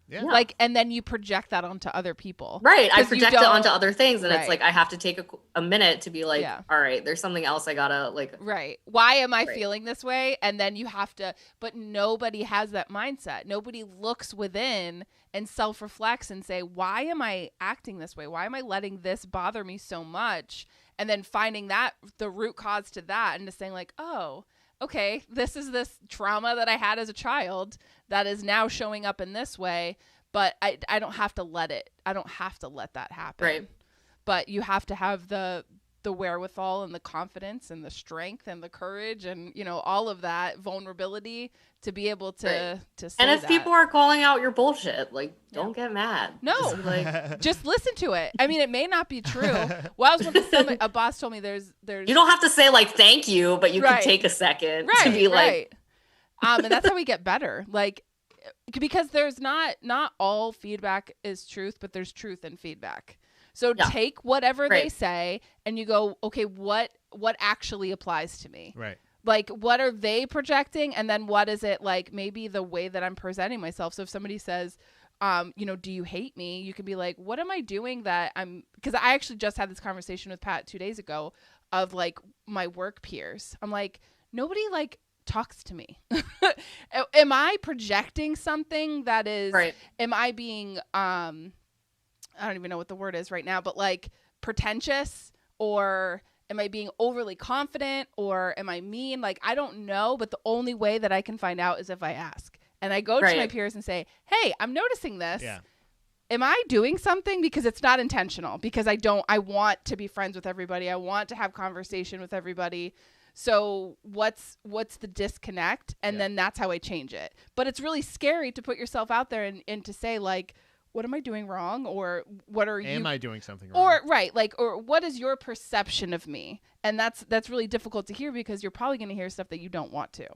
Yeah. Like, and then you project that onto other people. Right. I 'Cause you project it don't- onto other things, and Right. it's like I have to take a minute to be like, Yeah. all right, there's something else I gotta like. Right. Why am I Right. feeling this way? And then you have to, but nobody has that mindset. Nobody looks within and self-reflects and say, why am I acting this way? Why am I letting this bother me so much? And then finding that the root cause to that, and just saying like, oh, okay, this is this trauma that I had as a child that is now showing up in this way, but I don't have to let that happen. Right. But you have to have the wherewithal and the confidence and the strength and the courage and, you know, all of that vulnerability to be able to say And if that. people are calling out your bullshit, like don't get mad. No. Just be like, Just listen to it. I mean, it may not be true. Well, I was with somebody, a boss told me there's you don't have to say like thank you, but you Right. can take a second right, to be like, right. And that's how we get better. Like, because there's not all feedback is truth, but there's truth in feedback. So Yeah. take whatever they Right. say and you go, okay, what actually applies to me? Right. Like, what are they projecting? And then what is it like, maybe the way that I'm presenting myself. So if somebody says, do you hate me? You can be like, what am I doing that because I actually just had this conversation with Pat 2 days ago of like my work peers. I'm like, nobody like talks to me. Am I projecting something that is, right. am I being, I don't even know what the word is right now, but like pretentious, or am I being overly confident, or am I mean? Like, I don't know, but the only way that I can find out is if I ask. And I go to Right. my peers and say, hey, I'm noticing this. Yeah. Am I doing something? Because it's not intentional, because I want to be friends with everybody. I want to have conversation with everybody. So what's the disconnect? And then that's how I change it. But it's really scary to put yourself out there and to say like, what am I doing wrong? Or what are you? Am I doing something wrong? Or right, like, or what is your perception of me? And that's really difficult to hear, because you're probably going to hear stuff that you don't want to.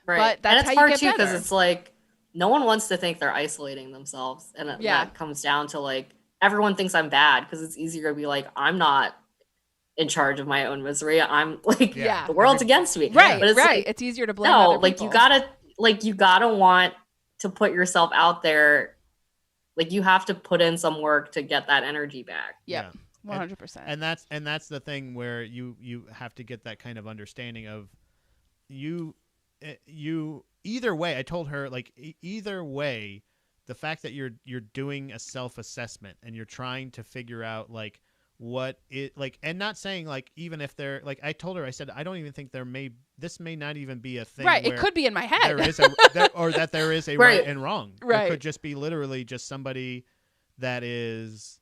Right. But that's and it's how you hard get too, because better. it's like no one wants to think they're isolating themselves. And that comes down to like everyone thinks I'm bad, because it's easier to be like, I'm not in charge of my own misery. I'm like, Yeah. the world's against me. Right, But it's right. like, It's easier to blame no, other like people. you gotta want to put yourself out there. Like you have to put in some work to get that energy back. Yep. Yeah. 100%. And that's the thing where you have to get that kind of understanding of you either way. I told her like either way, the fact that you're doing a self-assessment and you're trying to figure out like what it like, and not saying like, even if they're like, I told her, I said, I don't even think this may not even be a thing. Right. Where It could be in my head. there is or that there is a Right. right and wrong. Right. It could just be literally just somebody that is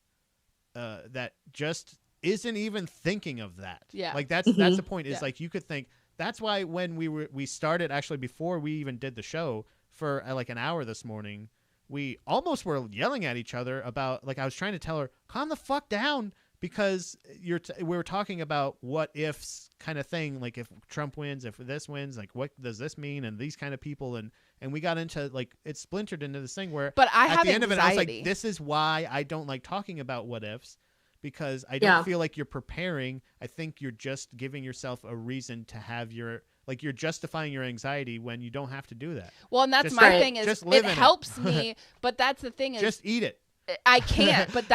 that just isn't even thinking of that. Yeah. Like that's the point, is Yeah. like you could think. That's why when we started, actually before we even did the show for like an hour this morning, we almost were yelling at each other about, like, I was trying to tell her, calm the fuck down, because we were talking about what ifs kind of thing, like if Trump wins, if this wins, like what does this mean, and these kind of people, and and we got into like it splintered into this thing where But I at have the end of it I was anxiety. like, this is why I don't like talking about what ifs, because I don't feel like you're preparing. I think you're just giving yourself a reason to have your like you're justifying your anxiety when you don't have to do that. Well, and that's Just- my Right. thing is just live it in it. helps me, but that's the thing is Just eat it. I can't. But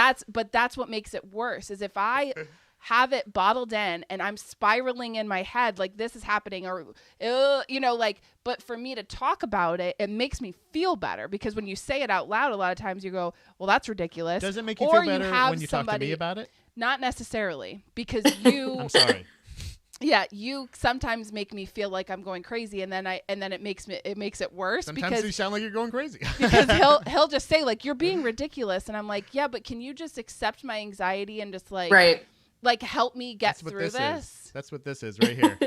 that's what makes it worse is if I have it bottled in and I'm spiraling in my head like this is happening or you know, like, but for me to talk about it, it makes me feel better because when you say it out loud, a lot of times you go, well, that's ridiculous. Does it make you Or feel better have when you talk to me somebody- about it? Not necessarily because you I'm sorry. yeah, you sometimes make me feel like I'm going crazy and then it makes it worse Sometimes because you sound like you're going crazy. because he'll just say like you're being ridiculous and I'm like, yeah, but can you just accept my anxiety and just like Right. like help me get That's what through this this? is. That's what this is right here.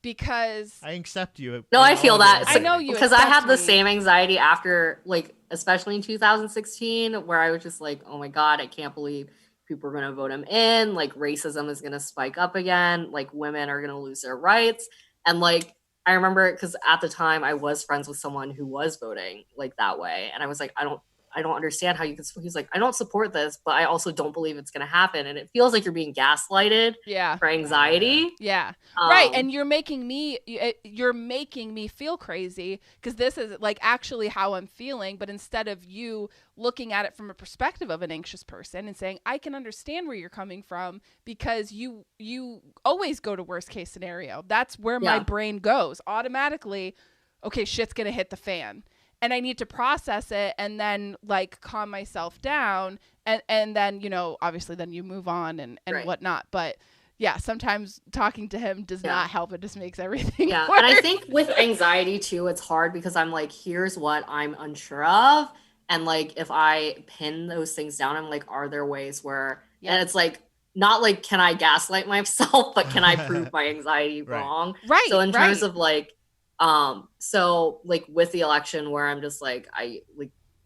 Because I accept you. No, I feel that. I know you because I accept had the me. same anxiety after, like, especially in 2016, where I was just like, oh my God, I can't believe people are going to vote him in. Like, racism is going to spike up again. Like, women are going to lose their rights. And, like, I remember because at the time I was friends with someone who was voting like that way. And I was like, I don't understand how you can. He's like, I don't support this, but I also don't believe it's going to happen. And it feels like you're being gaslighted yeah. for anxiety. Yeah. Right. Um, And you're making me feel crazy because this is like actually how I'm feeling. But instead of you looking at it from a perspective of an anxious person and saying, I can understand where you're coming from because you always go to worst case scenario. That's where my Yeah. brain goes automatically. Okay, shit's going to hit the fan. And I need to process it and then like calm myself down. And then, you know, obviously then you move on and Right. whatnot. But yeah, sometimes talking to him does Yeah. not help. It just makes everything Yeah. worse. And I think with anxiety too, it's hard because I'm like, here's what I'm unsure of. And like, if I pin those things down, I'm like, are there ways where, Yeah. and it's like, not like, can I gaslight myself, but can I prove my anxiety Right. wrong? Right. So in terms right. of like, so like with the election where I'm just like,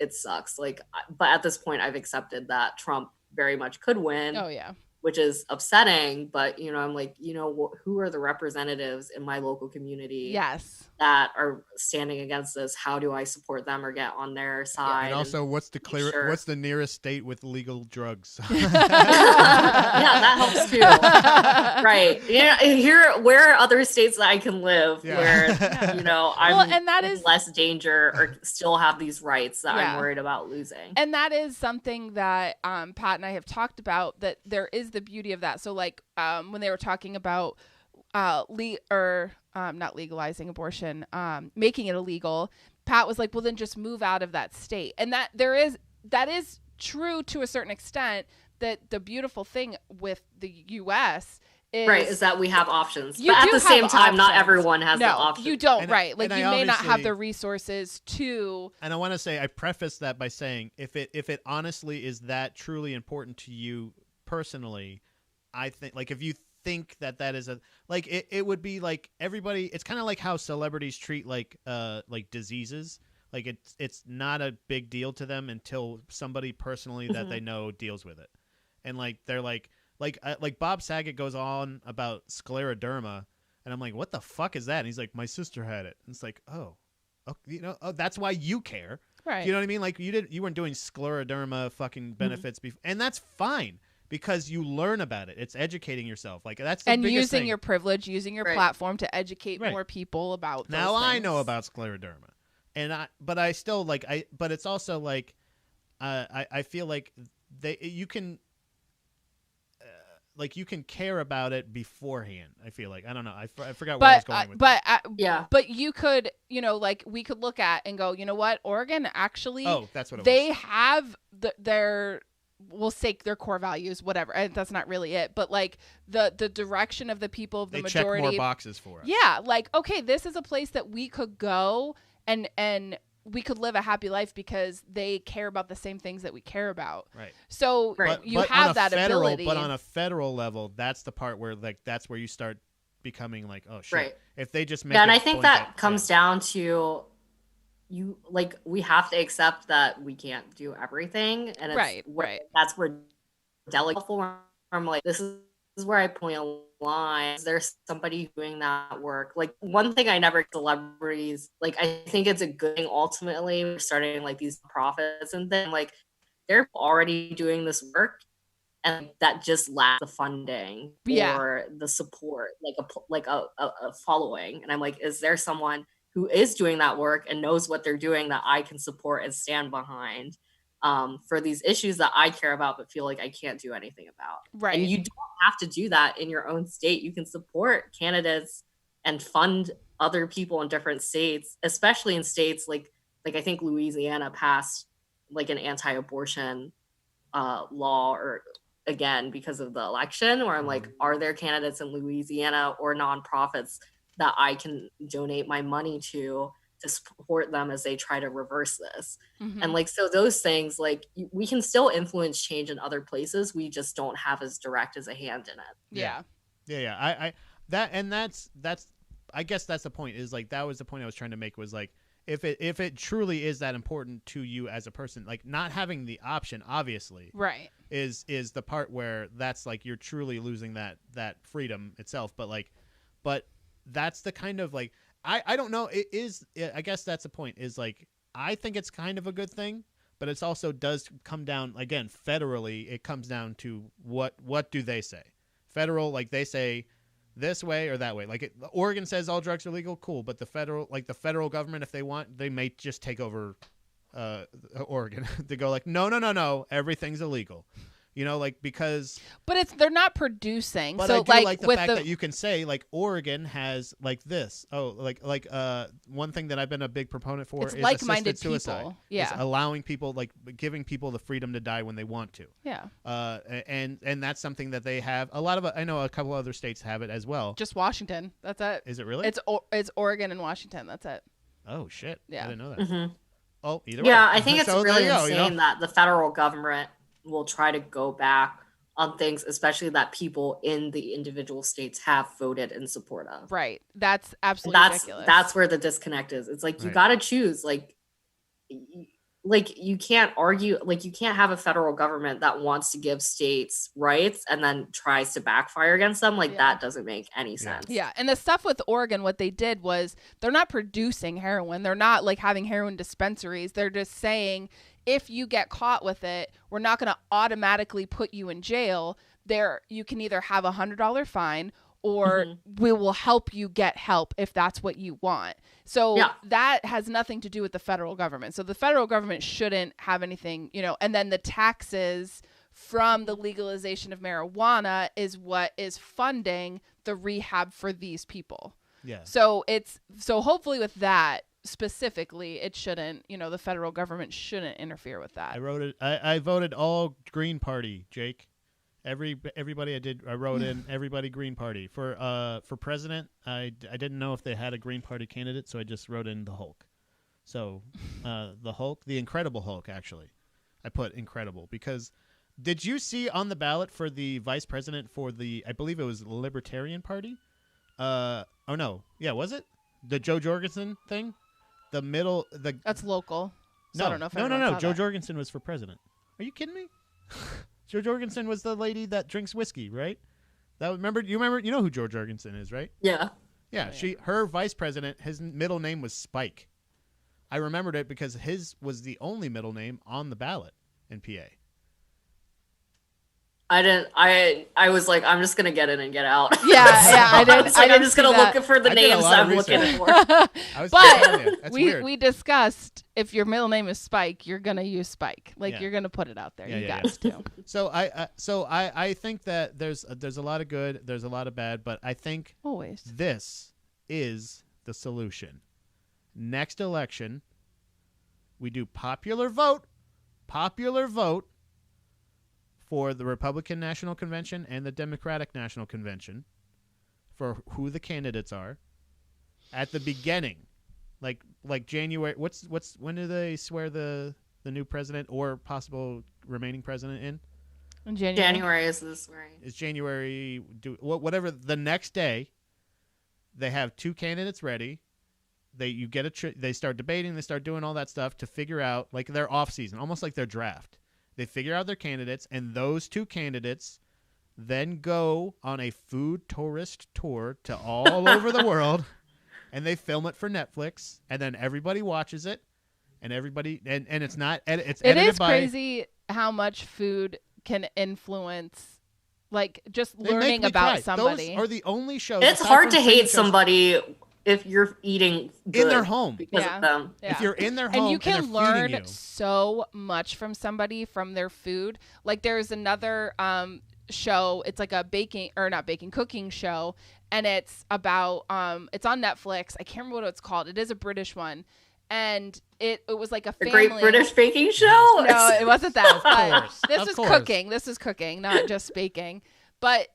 it sucks. Like, but at this point I've accepted that Trump very much could win. Oh yeah. Which is upsetting, but you know, I'm like, you know, who are the representatives in my local community Yes. that are standing against this? How do I support them or get on their side? And also, what's the sure. what's the nearest state with legal drugs? yeah, that helps too. Right. Yeah, here, where are other states that I can live Yeah. where, you know, I'm Well, and that in is- less danger or still have these rights that Yeah. I'm worried about losing. And that is something that Pat and I have talked about, that there is the beauty of that. So like when they were talking about not legalizing abortion, making it illegal, Pat was like, well, then just move out of that state. And that is true to a certain extent. That the beautiful thing with the U.S. is Right, is that we have options. You But at do the same have time, not options. everyone has the No, option. you don't. And- Right. Like and you I may not have obviously- the resources to. And I want to say, I preface that by saying, if it honestly is that truly important to you personally, I think, like, if you think that is it would be like everybody. It's kind of like how celebrities treat like diseases. Like it's not a big deal to them until somebody personally that they know deals with it, and like they're like Bob Saget goes on about scleroderma, and I'm like, what the fuck is that? And he's like, my sister had it. And it's like, oh, you know, that's why you care. Right. You know what I mean? Like you weren't doing scleroderma fucking benefits before, and that's fine because you learn about it. It's educating yourself. Like that's the And biggest using thing. your privilege, using your Right. platform to educate Right. more people about. Now those I things. know about scleroderma, but I still like but it's also like I feel like you can. Like you can care about it beforehand. I feel like I don't know. I forgot where I was going with that. Yeah. But you could, you know, like we could look at and go, you know what, Oregon actually, Oh, that's what it they was. have their, we'll say their core values, whatever. And that's not really it, but like the direction of the people of the They check majority. more boxes for us. Yeah, like okay, this is a place that we could go and we could live a happy life because they care about the same things that we care about. Right. So Right. you but have on a that federal, ability. But on a federal level, that's the part where like that's where you start becoming like, oh shit. Right. If they just make Yeah, and it I think blanket, that comes down to you, like, we have to accept that we can't do everything. And it's Right. that's where delegate form, like, this is is where I point a line. Is there somebody doing that work? Like, one thing I never celebrities, like, I think it's a good thing ultimately. We're starting like these profits and then like they're already doing this work and that just lacks the funding Yeah. or the support, like a following. And I'm like, is there someone who is doing that work and knows what they're doing that I can support and stand behind for these issues that I care about but feel like I can't do anything about? Right. And you don't have to do that in your own state. You can support candidates and fund other people in different states, especially in states like I think Louisiana passed like an anti-abortion law or again because of the election where I'm like, are there candidates in Louisiana or nonprofits that I can donate my money to support them as they try to reverse this? Mhm. And like, so those things, like we can still influence change in other places. We just don't have as direct as a hand in it. Yeah. Yeah. I that and that's I guess that's the point. Is like that was the point I was trying to make was like if it truly is that important to you as a person, like not having the option obviously Right. is the part where that's like you're truly losing that freedom itself. But that's the kind of like I don't know. It is I guess that's the point. Is like I think it's kind of a good thing, but it's also does come down again federally. It comes down to what do they say? Federal, like they say this way or that way. Like Oregon says all drugs are legal, cool. But the federal government, if they want, they may just take over Oregon to go like no, everything's illegal. You know, like because. But they're not producing. But so I do like the with fact that you can say like Oregon has like this. Oh, like one thing that I've been a big proponent for it's is like-minded assisted suicide. people. Is Yeah. allowing people like giving people the freedom to die when they want to. Yeah. And that's something that they have. A lot of I know a couple other states have it as well. Just Washington. That's it. Is it really? It's Oregon and Washington. That's it. Oh shit! Yeah. I didn't know that. Mm-hmm. Oh, either Yeah, way. I think it's So there really you go, insane that the federal government will try to go back on things, especially that people in the individual states have voted in support of. Right. That's And absolutely ridiculous. that's where the disconnect is. It's like you Right. got to choose. Like you can't argue. Like you can't have a federal government that wants to give states rights and then tries to backfire against them. Like Yeah. that doesn't make any sense. Yeah, and the stuff with Oregon, what they did was they're not producing heroin. They're not like having heroin dispensaries. They're just saying if you get caught with it, we're not going to automatically put you in jail. You can either have $100 fine or we will help you get help if that's what you want. So Yeah. that has nothing to do with the federal government. So the federal government shouldn't have anything, and then the taxes from the legalization of marijuana is what is funding the rehab for these people. Yeah. So hopefully with that specifically, it shouldn't, the federal government shouldn't interfere with that. I wrote it. I voted all Green Party, Jake. Everybody I wrote in everybody Green Party for president. I didn't know if they had a Green Party candidate, so I just wrote in the Hulk. So the Hulk, the Incredible Hulk, actually, I put Incredible because did you see on the ballot for the vice president for I believe it was the Libertarian Party? Oh no, yeah, was it the Joe Jorgensen thing? That's local. So No, I don't know if no. everyone saw Joe that. Jorgensen was for president. Are you kidding me? Joe Jorgensen was the lady that drinks whiskey, right? You know who Joe Jorgensen is, right? Yeah. Yeah, her vice president, his middle name was Spike. I remembered it because his was the only middle name on the ballot in PA. I was like, I'm just gonna get in and get out. Yeah, I did. It's like, I'm just gonna look for the I did a names lot of I'm looking research. for. I was telling you, But that's weird. we discussed if your middle name is Spike, you're gonna use Spike. Like Yeah. you're gonna put it out there. Yeah, You yeah, got to. So I think that there's a lot of good, there's a lot of bad, but I think Always. this is the solution. Next election, we do popular vote for the Republican National Convention and the Democratic National Convention for who the candidates are at the beginning, like January. When do they swear the new president or possible remaining president in? In January. January is the swearing. Is January whatever the next day? They have two candidates ready. They start debating. They start doing all that stuff to figure out like their off season, almost like their draft. They figure out their candidates, and those two candidates then go on a food tourist tour to all over the world, and they film it for Netflix, and then everybody watches it, and everybody and it's not it's It edited is by crazy how much food can influence, like, just they make learning me about cry. somebody. Those are the only shows. It's aside hard from to streaming hate shows, somebody if you're eating good in their home. because Yeah. of them. Yeah. If you're in their home And you they're can feeding learn you. so much from somebody, from their food. Like, there's another show. It's like a cooking show, and it's about it's on Netflix. I can't remember what it's called. It is a British one, and it was like a The family. Great British Baking Show. No, it wasn't that. But course, this of is course. cooking. This is cooking, not just baking. But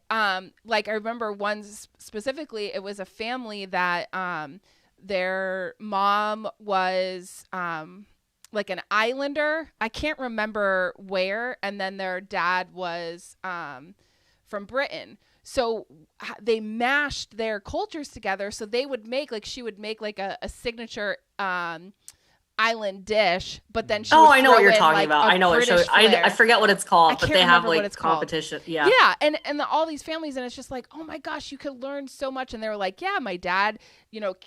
like, I remember one specifically. It was a family that their mom was like an islander. I can't remember where, and then their dad was from Britain. So they mashed their cultures together. So they would make, like, she would make like a signature island dish, but then she would I know what throw you're in, talking like, about. a I know what show. British I flair. forget what it's called, I but can't they have remember what like it's called. competition. Yeah. Yeah, and all these families, and it's just like, oh my gosh, you could learn so much. And they were like, yeah, my dad,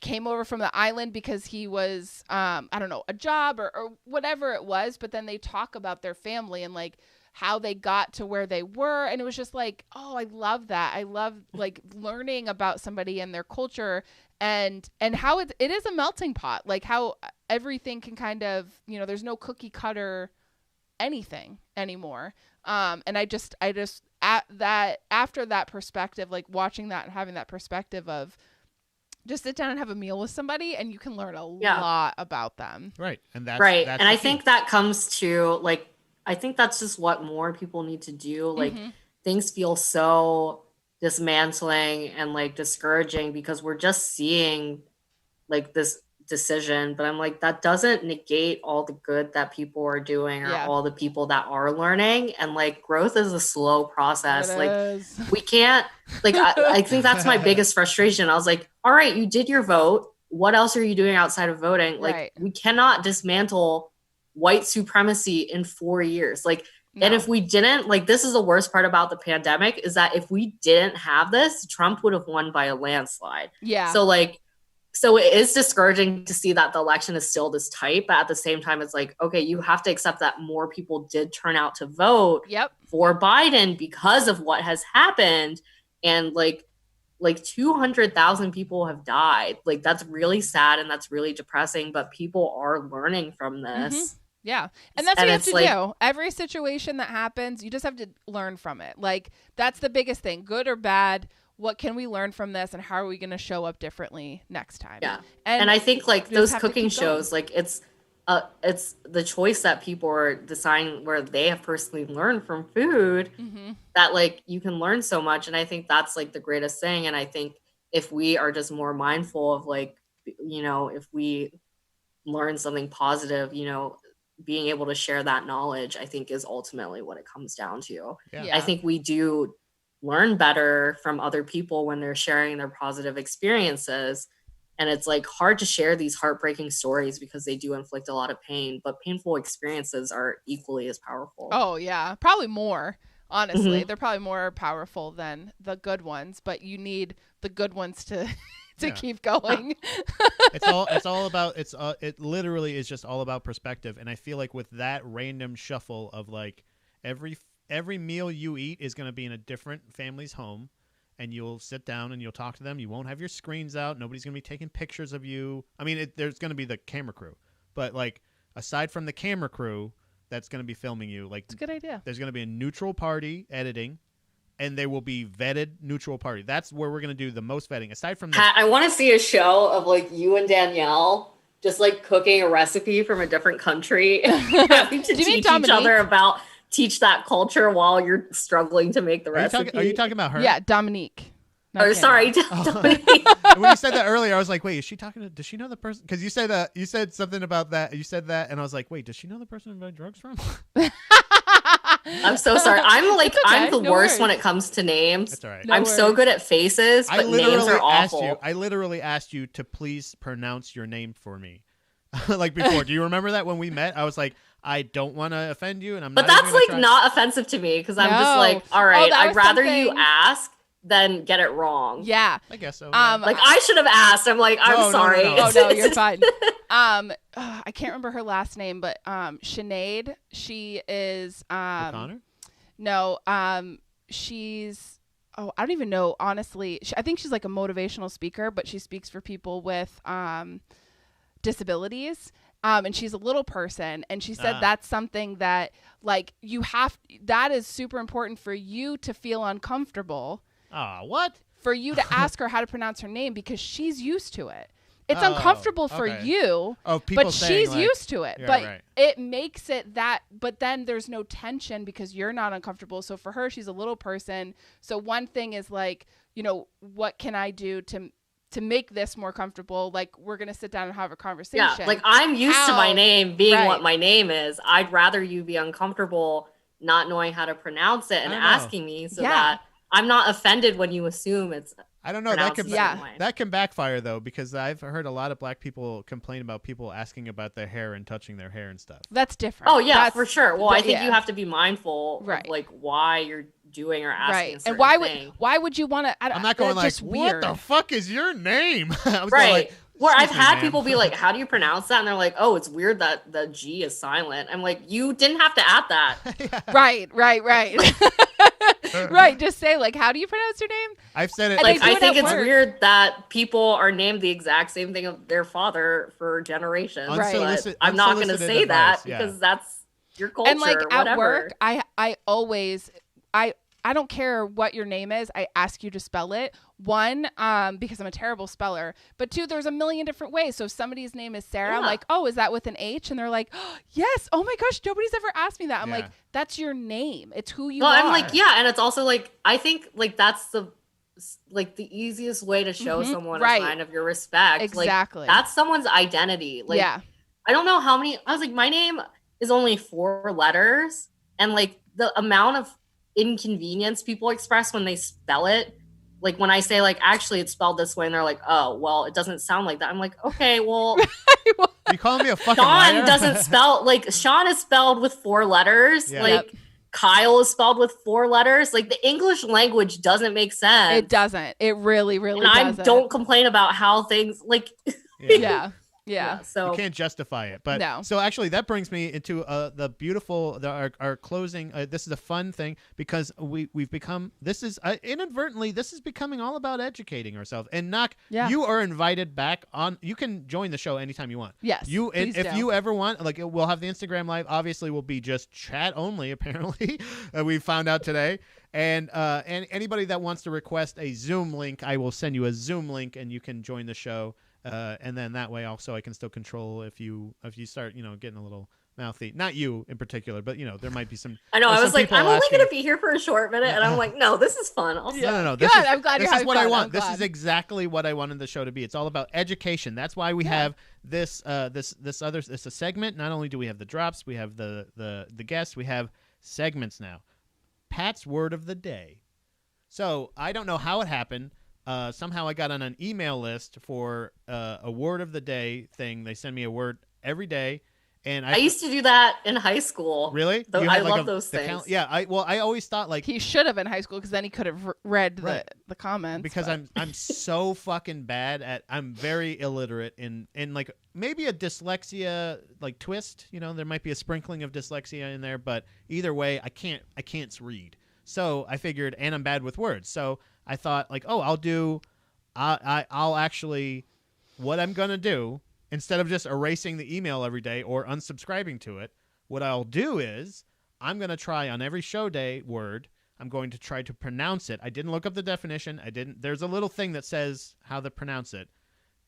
came over from the island because he was, I don't know, a job or whatever it was. But then they talk about their family and like how they got to where they were, and it was just like, oh, I love that. I love, like, learning about somebody and their culture, and how it is a melting pot, like how everything can kind of, there's no cookie cutter anything anymore. And I just after that perspective, like watching that and having that perspective of just sit down and have a meal with somebody, and you can learn a lot about them. Right, and that's right. that's And the I key. think that comes to, like, I think that's just what more people need to do. Like, things feel so dismantling and like discouraging because we're just seeing like this decision, but I'm like, that doesn't negate all the good that people are doing or all the people that are learning. And like, growth is a slow process. We can't, like, I think that's my biggest frustration. I was like, all right, you did your vote. What else are you doing outside of voting? Like, we cannot dismantle white supremacy in 4 years. Like, and if we didn't, like, this is the worst part about the pandemic, is that if we didn't have this, Trump would have won by a landslide. Yeah. So it is discouraging to see that the election is still this tight, but at the same time, it's like, okay, you have to accept that more people did turn out to vote for Biden because of what has happened. And like 200,000 people have died. Like, that's really sad and that's really depressing, but people are learning from this. Yeah. And that's what you have to do. Every situation that happens, you just have to learn from it. Like, that's the biggest thing, good or bad. What can we learn from this, and how are we going to show up differently next time? Yeah. And I think like those cooking shows, like it's the choice that people are deciding where they have personally learned from food that like you can learn so much. And I think that's like the greatest thing. And I think if we are just more mindful of like, if we learn something positive, being able to share that knowledge, I think is ultimately what it comes down to. Yeah. I think we do learn better from other people when they're sharing their positive experiences. And it's like hard to share these heartbreaking stories because they do inflict a lot of pain, but painful experiences are equally as powerful. Oh yeah, probably more. Honestly, they're probably more powerful than the good ones, but you need the good ones to keep going. It literally is just all about perspective. And I feel like with that random shuffle of like every meal you eat is going to be in a different family's home, and you'll sit down and you'll talk to them. You won't have your screens out. Nobody's going to be taking pictures of you. I mean, there's going to be the camera crew, but like aside from the camera crew that's going to be filming you, like, it's a good idea. There's going to be a neutral party editing, and they will be vetted neutral party. That's where we're going to do the most vetting. Aside from that, I want to see a show of like you and Danielle just like cooking a recipe from a different country, having to teach each other teach that culture while you're struggling to make the recipe. Are you talking about her? Yeah, Dominique. Oh, sorry. When you said that earlier, I was like, wait, is she talking to, does she know the person? Because you said something about that. You said that, and I was like, wait, does she know the person who buy drugs from? I'm so sorry. I'm the worst when it comes to names. That's all right. I'm so good at faces, but names are awful. I literally asked you to please pronounce your name for me. Like before. Do you remember that when we met? I was like, I don't want to offend you, and I'm But not. that's like not offensive to me because I'm just No. like, all right, that I'd was rather you something- ask than get it wrong. Yeah. I guess so. Like I should have asked. I'm like, I'm No, sorry. no. Oh no, you're fine. I can't remember her last name, but Sinead. She is O'Connor? No, she's I don't even know honestly. I think she's like a motivational speaker, but she speaks for people with disabilities. And she's a little person, and she said that's something that like that is super important for you to feel uncomfortable. What? For you to ask her how to pronounce her name because she's used to it. It's uncomfortable for you, people but saying, she's like, used to it. yeah, But right. it makes it that, but then there's no tension because you're not uncomfortable. So for her, she's a little person. So one thing is like, what can I do to make this more comfortable? Like, we're going to sit down and have a conversation. Yeah, like I'm used to my name being what my name is. I'd rather you be uncomfortable not knowing how to pronounce it and asking me so that I'm not offended when you assume it's I don't know. That pronounced can a certain way. that can backfire though, because I've heard a lot of black people complain about people asking about their hair and touching their hair and stuff. That's different. Oh yeah, That's, for sure. Well, I think yeah. you have to be mindful Right. of like why you're doing or asking a Right. certain And thing. why would you want to? I'm not going like, just weird. what the fuck is your name? I was Right. going like, Where I've "Excuse me, had ma'am." people be like, how do you pronounce that? And they're like, oh, it's weird that the G is silent. I'm like, you didn't have to add that. Right. Right. Just say like, how do you pronounce your name? I've said it. And Like, they do I it think at it's work. weird that people are named the exact same thing of their father for generations. Right. But I'm not going to Unsolicited say that advice, yeah. because that's your culture. And like whatever. at work, I always I don't care what your name is. I ask you to spell it. One, because I'm a terrible speller. But two, there's a million different ways. So if somebody's name is Sarah, I'm Yeah. like, oh, is that with an H? And they're like, oh, yes. Oh my gosh, nobody's ever asked me that. I'm Yeah. like, that's your name. It's who you Well, are. I'm like, yeah, and it's also like I think like that's the easiest way to show someone right. a sign of your respect. Exactly. Like, that's someone's identity. Like, yeah. I don't know how many. I was like, my name is only 4 letters, and like the amount of inconvenience people express when they spell it. Like when I say like, actually, it's spelled this way, and they're like, oh, well, it doesn't sound like that. I'm like, okay, well, You calling me a fucking Sean liar? doesn't spell like Sean is spelled with 4 letters. Yeah. Like Kyle is spelled with 4 letters. Like the English language doesn't make sense. It doesn't. It really, really And I doesn't. don't complain about how things like. Yeah. Yeah. So You can't justify it, but No. so actually that brings me into the beautiful our closing. This is a fun thing because we've become inadvertently this is becoming all about educating ourselves. And Knock, Yeah. you are invited back on. You can join the show anytime you want. Yes, you and please if do. you ever want, like we'll have the Instagram live. Obviously, will be just chat only. Apparently, we found out today. And anybody that wants to request a Zoom link, I will send you a Zoom link, and you can join the show. And then that way also I can still control if you start, getting a little mouthy. Not you in particular, but there might be some. I know. I some was like, people I'm only asking- going to be here for a short minute, and I'm like, no, this is fun. No. Good. I'm glad this you're is what I having fun. want. I'm This glad. is exactly what I wanted the show to be. It's all about education. That's why we have this a segment. Not only do we have the drops, we have the guests, we have segments now. Pat's word of the day. So I don't know how it happened. Somehow I got on an email list for a word of the day thing. They send me a word every day, and I used to do that in high school. really. Though You I had, like, love those the things. Yeah. I always thought like He should have in high school because then he could have read Right. the comments. because but- I'm so fucking bad at I'm very illiterate in like maybe a dyslexia like twist. There might be a sprinkling of dyslexia in there, but either way, I can't read. So I figured, and I'm bad with words. So I thought like, oh, I'll actually, what I'm going to do, instead of just erasing the email every day or unsubscribing to it, what I'll do is I'm going to try on every show day word, I'm going to try to pronounce it. I didn't look up the definition. There's a little thing that says how to pronounce it.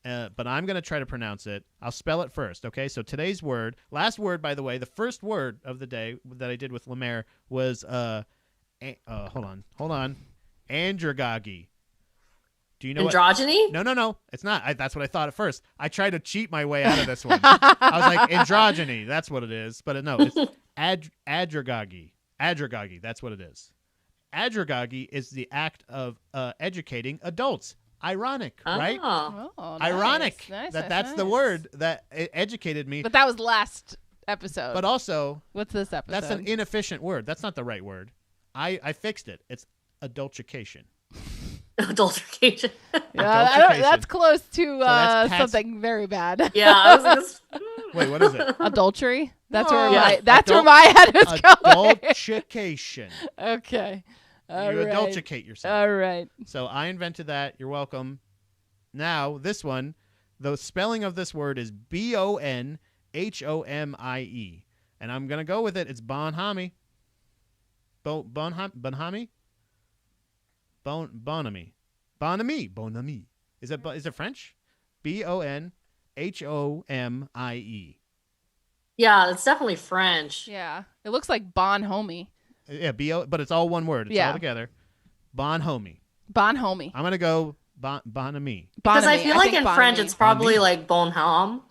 But I'm going to try to pronounce it. I'll spell it first, okay? So today's word, last word, by the way, the first word of the day that I did with Lemaire was, hold on. Andragogy. Do you know what? Androgyny? No. It's not. That's what I thought at first. I tried to cheat my way out of this one. I was like, androgyny. That's what it is. But no, it's adragogy. Adragogy. That's what it is. Adragogy is the act of educating adults. Ironic, right? Oh. Oh, nice. Ironic Nice, that nice, that's the nice. word that educated me. But that was last episode? But also, What's this episode? that's an inefficient word. That's not the right word. I fixed it. It's adultification. Adulteration. Adultification. That's close to that's Pat's- something very bad. Yeah, I was just, Wait, what is it? Adultery. That's No. where Yeah. my where my head was going. Adultification. Okay. All You right. adulticate yourself. All right. So I invented that. You're welcome. Now, this one, the spelling of this word is Bonhomie. And I'm going to go with it. It's Bonhomie. Bonhomie? Bonhomie. Bonhomie. Is it French? Bonhomie. yeah, it's definitely French. Yeah. It looks like Bonhomie. Yeah, but it's all one word. It's Yeah. all together. Bonhomie. Bonhomie. I'm going to go Bonhomie. Because I Bonhomie. feel like think in French Bonhomie. it's probably Bonhomie. like bonhomme.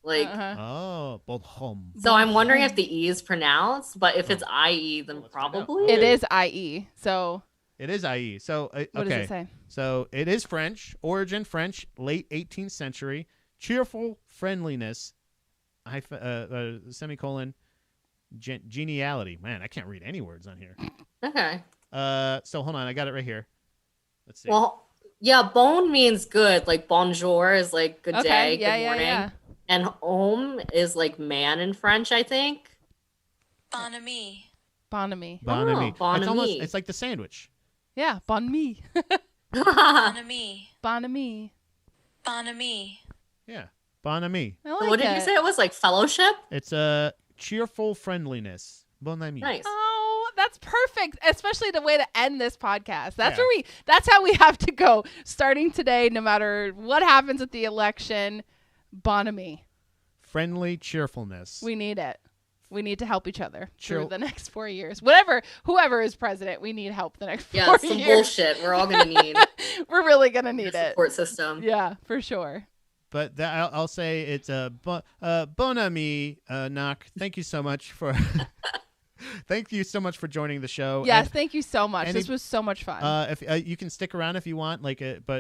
Like, Uh-huh. Oh, Bonhomme. so I'm wondering if the E is pronounced, but if it's IE, then let's find out. probably. It is IE. So It is IE. So, what okay. does it say? So it is French, origin French, late 18th century, cheerful friendliness, semicolon, geniality. Man, I can't read any words on here. Okay. So hold on, I got it right here. Let's see. Well, yeah, bon means good. Like bonjour is like good Okay. day, Yeah, good yeah, morning. yeah. And homme is like man in French, I think. Bonhomie. Bonhomie. Bonhomie. It's Bonhomie. it's like the sandwich. Yeah. Bonhomie. Bonhomie. Bonhomie. Bonhomie. Yeah, bonhomie. I like What did you it. say it was? Like fellowship? It's a cheerful friendliness. Bonhomie. Nice. Oh, that's perfect. Especially the way to end this podcast. That's Yeah. that's how we have to go. Starting today, no matter what happens at the election, bonhomie. Friendly cheerfulness. We need it. We need to help each other Chill. through the next 4 years. Whoever is president, we need help the next 4 Yeah, it's some years. bullshit. We're all gonna need We're really gonna a need it. support system. Yeah, for sure. But I'll say it's a bonhomie. Knock. Thank you so much for. Thank you so much for joining the show. Yes, thank you so much. any- This was so much fun. If you can stick around if you want,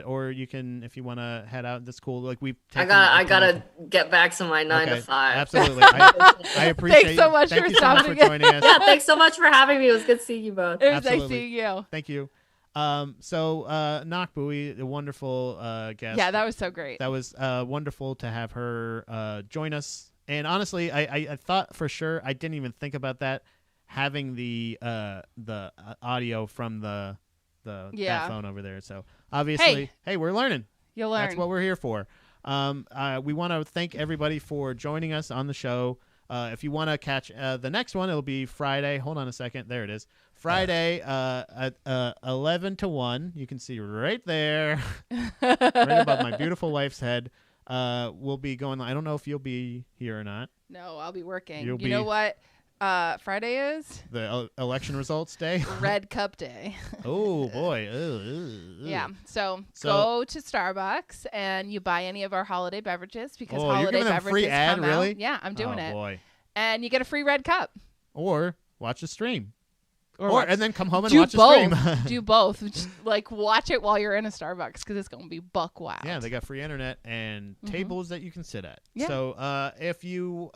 or you can if you want to head out. That's cool. Like we've. I taken gotta get back to my 9 to Okay, 5. Absolutely. I appreciate. Thanks so much Thank for you so much for stopping in. joining us. Yeah, thanks so much for having me. It was good seeing you both. it was nice absolutely. seeing you. Thank you. So Nakbui, a wonderful guest. Yeah, that was so great. That was wonderful to have her join us. And honestly, I thought for sure I didn't even think about that, having the audio from the Yeah. that phone over there. So obviously, hey, we're learning. You'll learn. That's what we're here for. We want to thank everybody for joining us on the show. If you want to catch the next one, it'll be Friday. Hold on a second. There it is. Friday at 11 to 1. You can see right there, right above my beautiful wife's head. We'll be going. I don't know if you'll be here or not. No, I'll be working. You'll You know be- what? Friday is The election results day. Red Cup Day. Oh boy. Ugh. Yeah. So So- go to Starbucks and you buy any of our holiday beverages because Oh, you're holiday giving them beverages free ad, come really? out. Yeah, I'm doing Oh, it. boy. And you get a free red cup. Or watch the stream. Or And then come home and do watch the both. stream. Do both. Just, like watch it while you're in a Starbucks because it's gonna be buck wild. Yeah, they got free internet and tables that you can sit at. Yeah. So if you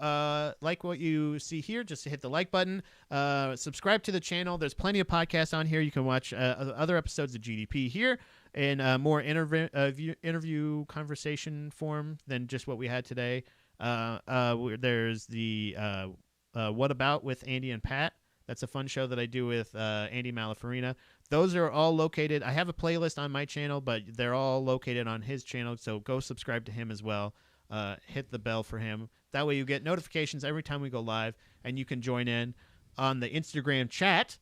like what you see here, just hit the like button. Subscribe to the channel. There's plenty of podcasts on here. You can watch other episodes of GDP here in more interview conversation form than just what we had today. There's the What About with Andy and Pat. That's a fun show that I do with Andy Malafarina. Those are all located. I have a playlist on my channel, but they're all located on his channel. So go subscribe to him as well. Hit the bell for him. That way you get notifications every time we go live, and you can join in on the Instagram chat.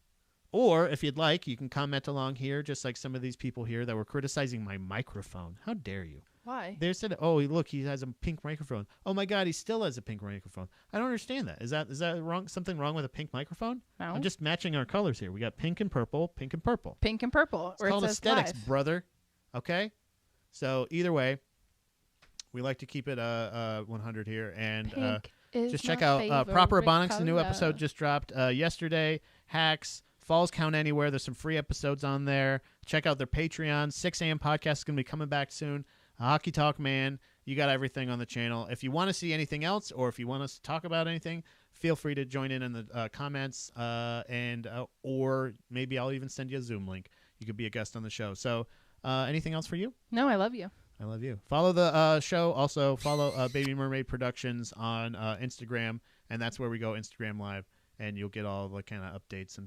Or if you'd like, you can comment along here, just like some of these people here that were criticizing my microphone. How dare you? Why? They said, "Oh, look, he has a pink microphone. Oh my God, he still has a pink microphone." I don't understand that. Is that wrong? Something wrong with a pink microphone? No. I'm just matching our colors here. We got pink and purple, pink and purple. Pink and purple. It's Or it called says aesthetics, live. brother. Okay. So either way, we like to keep it 100 here, and Pink is just check my out Proper favorite Ebonics. The new color. episode just dropped yesterday. Hacks. Falls Count Anywhere. There's some free episodes on there. Check out their Patreon. 6 a.m. podcast is going to be coming back soon. Hockey Talk Man. You got everything on the channel. If you want to see anything else, or if you want us to talk about anything, feel free to join in the comments, or maybe I'll even send you a Zoom link. You could be a guest on the show. So, anything else for you? No, I love you. I love you. Follow the show. Also, follow Baby Mermaid Productions on Instagram, and that's where we go Instagram Live, and you'll get all the kind of updates and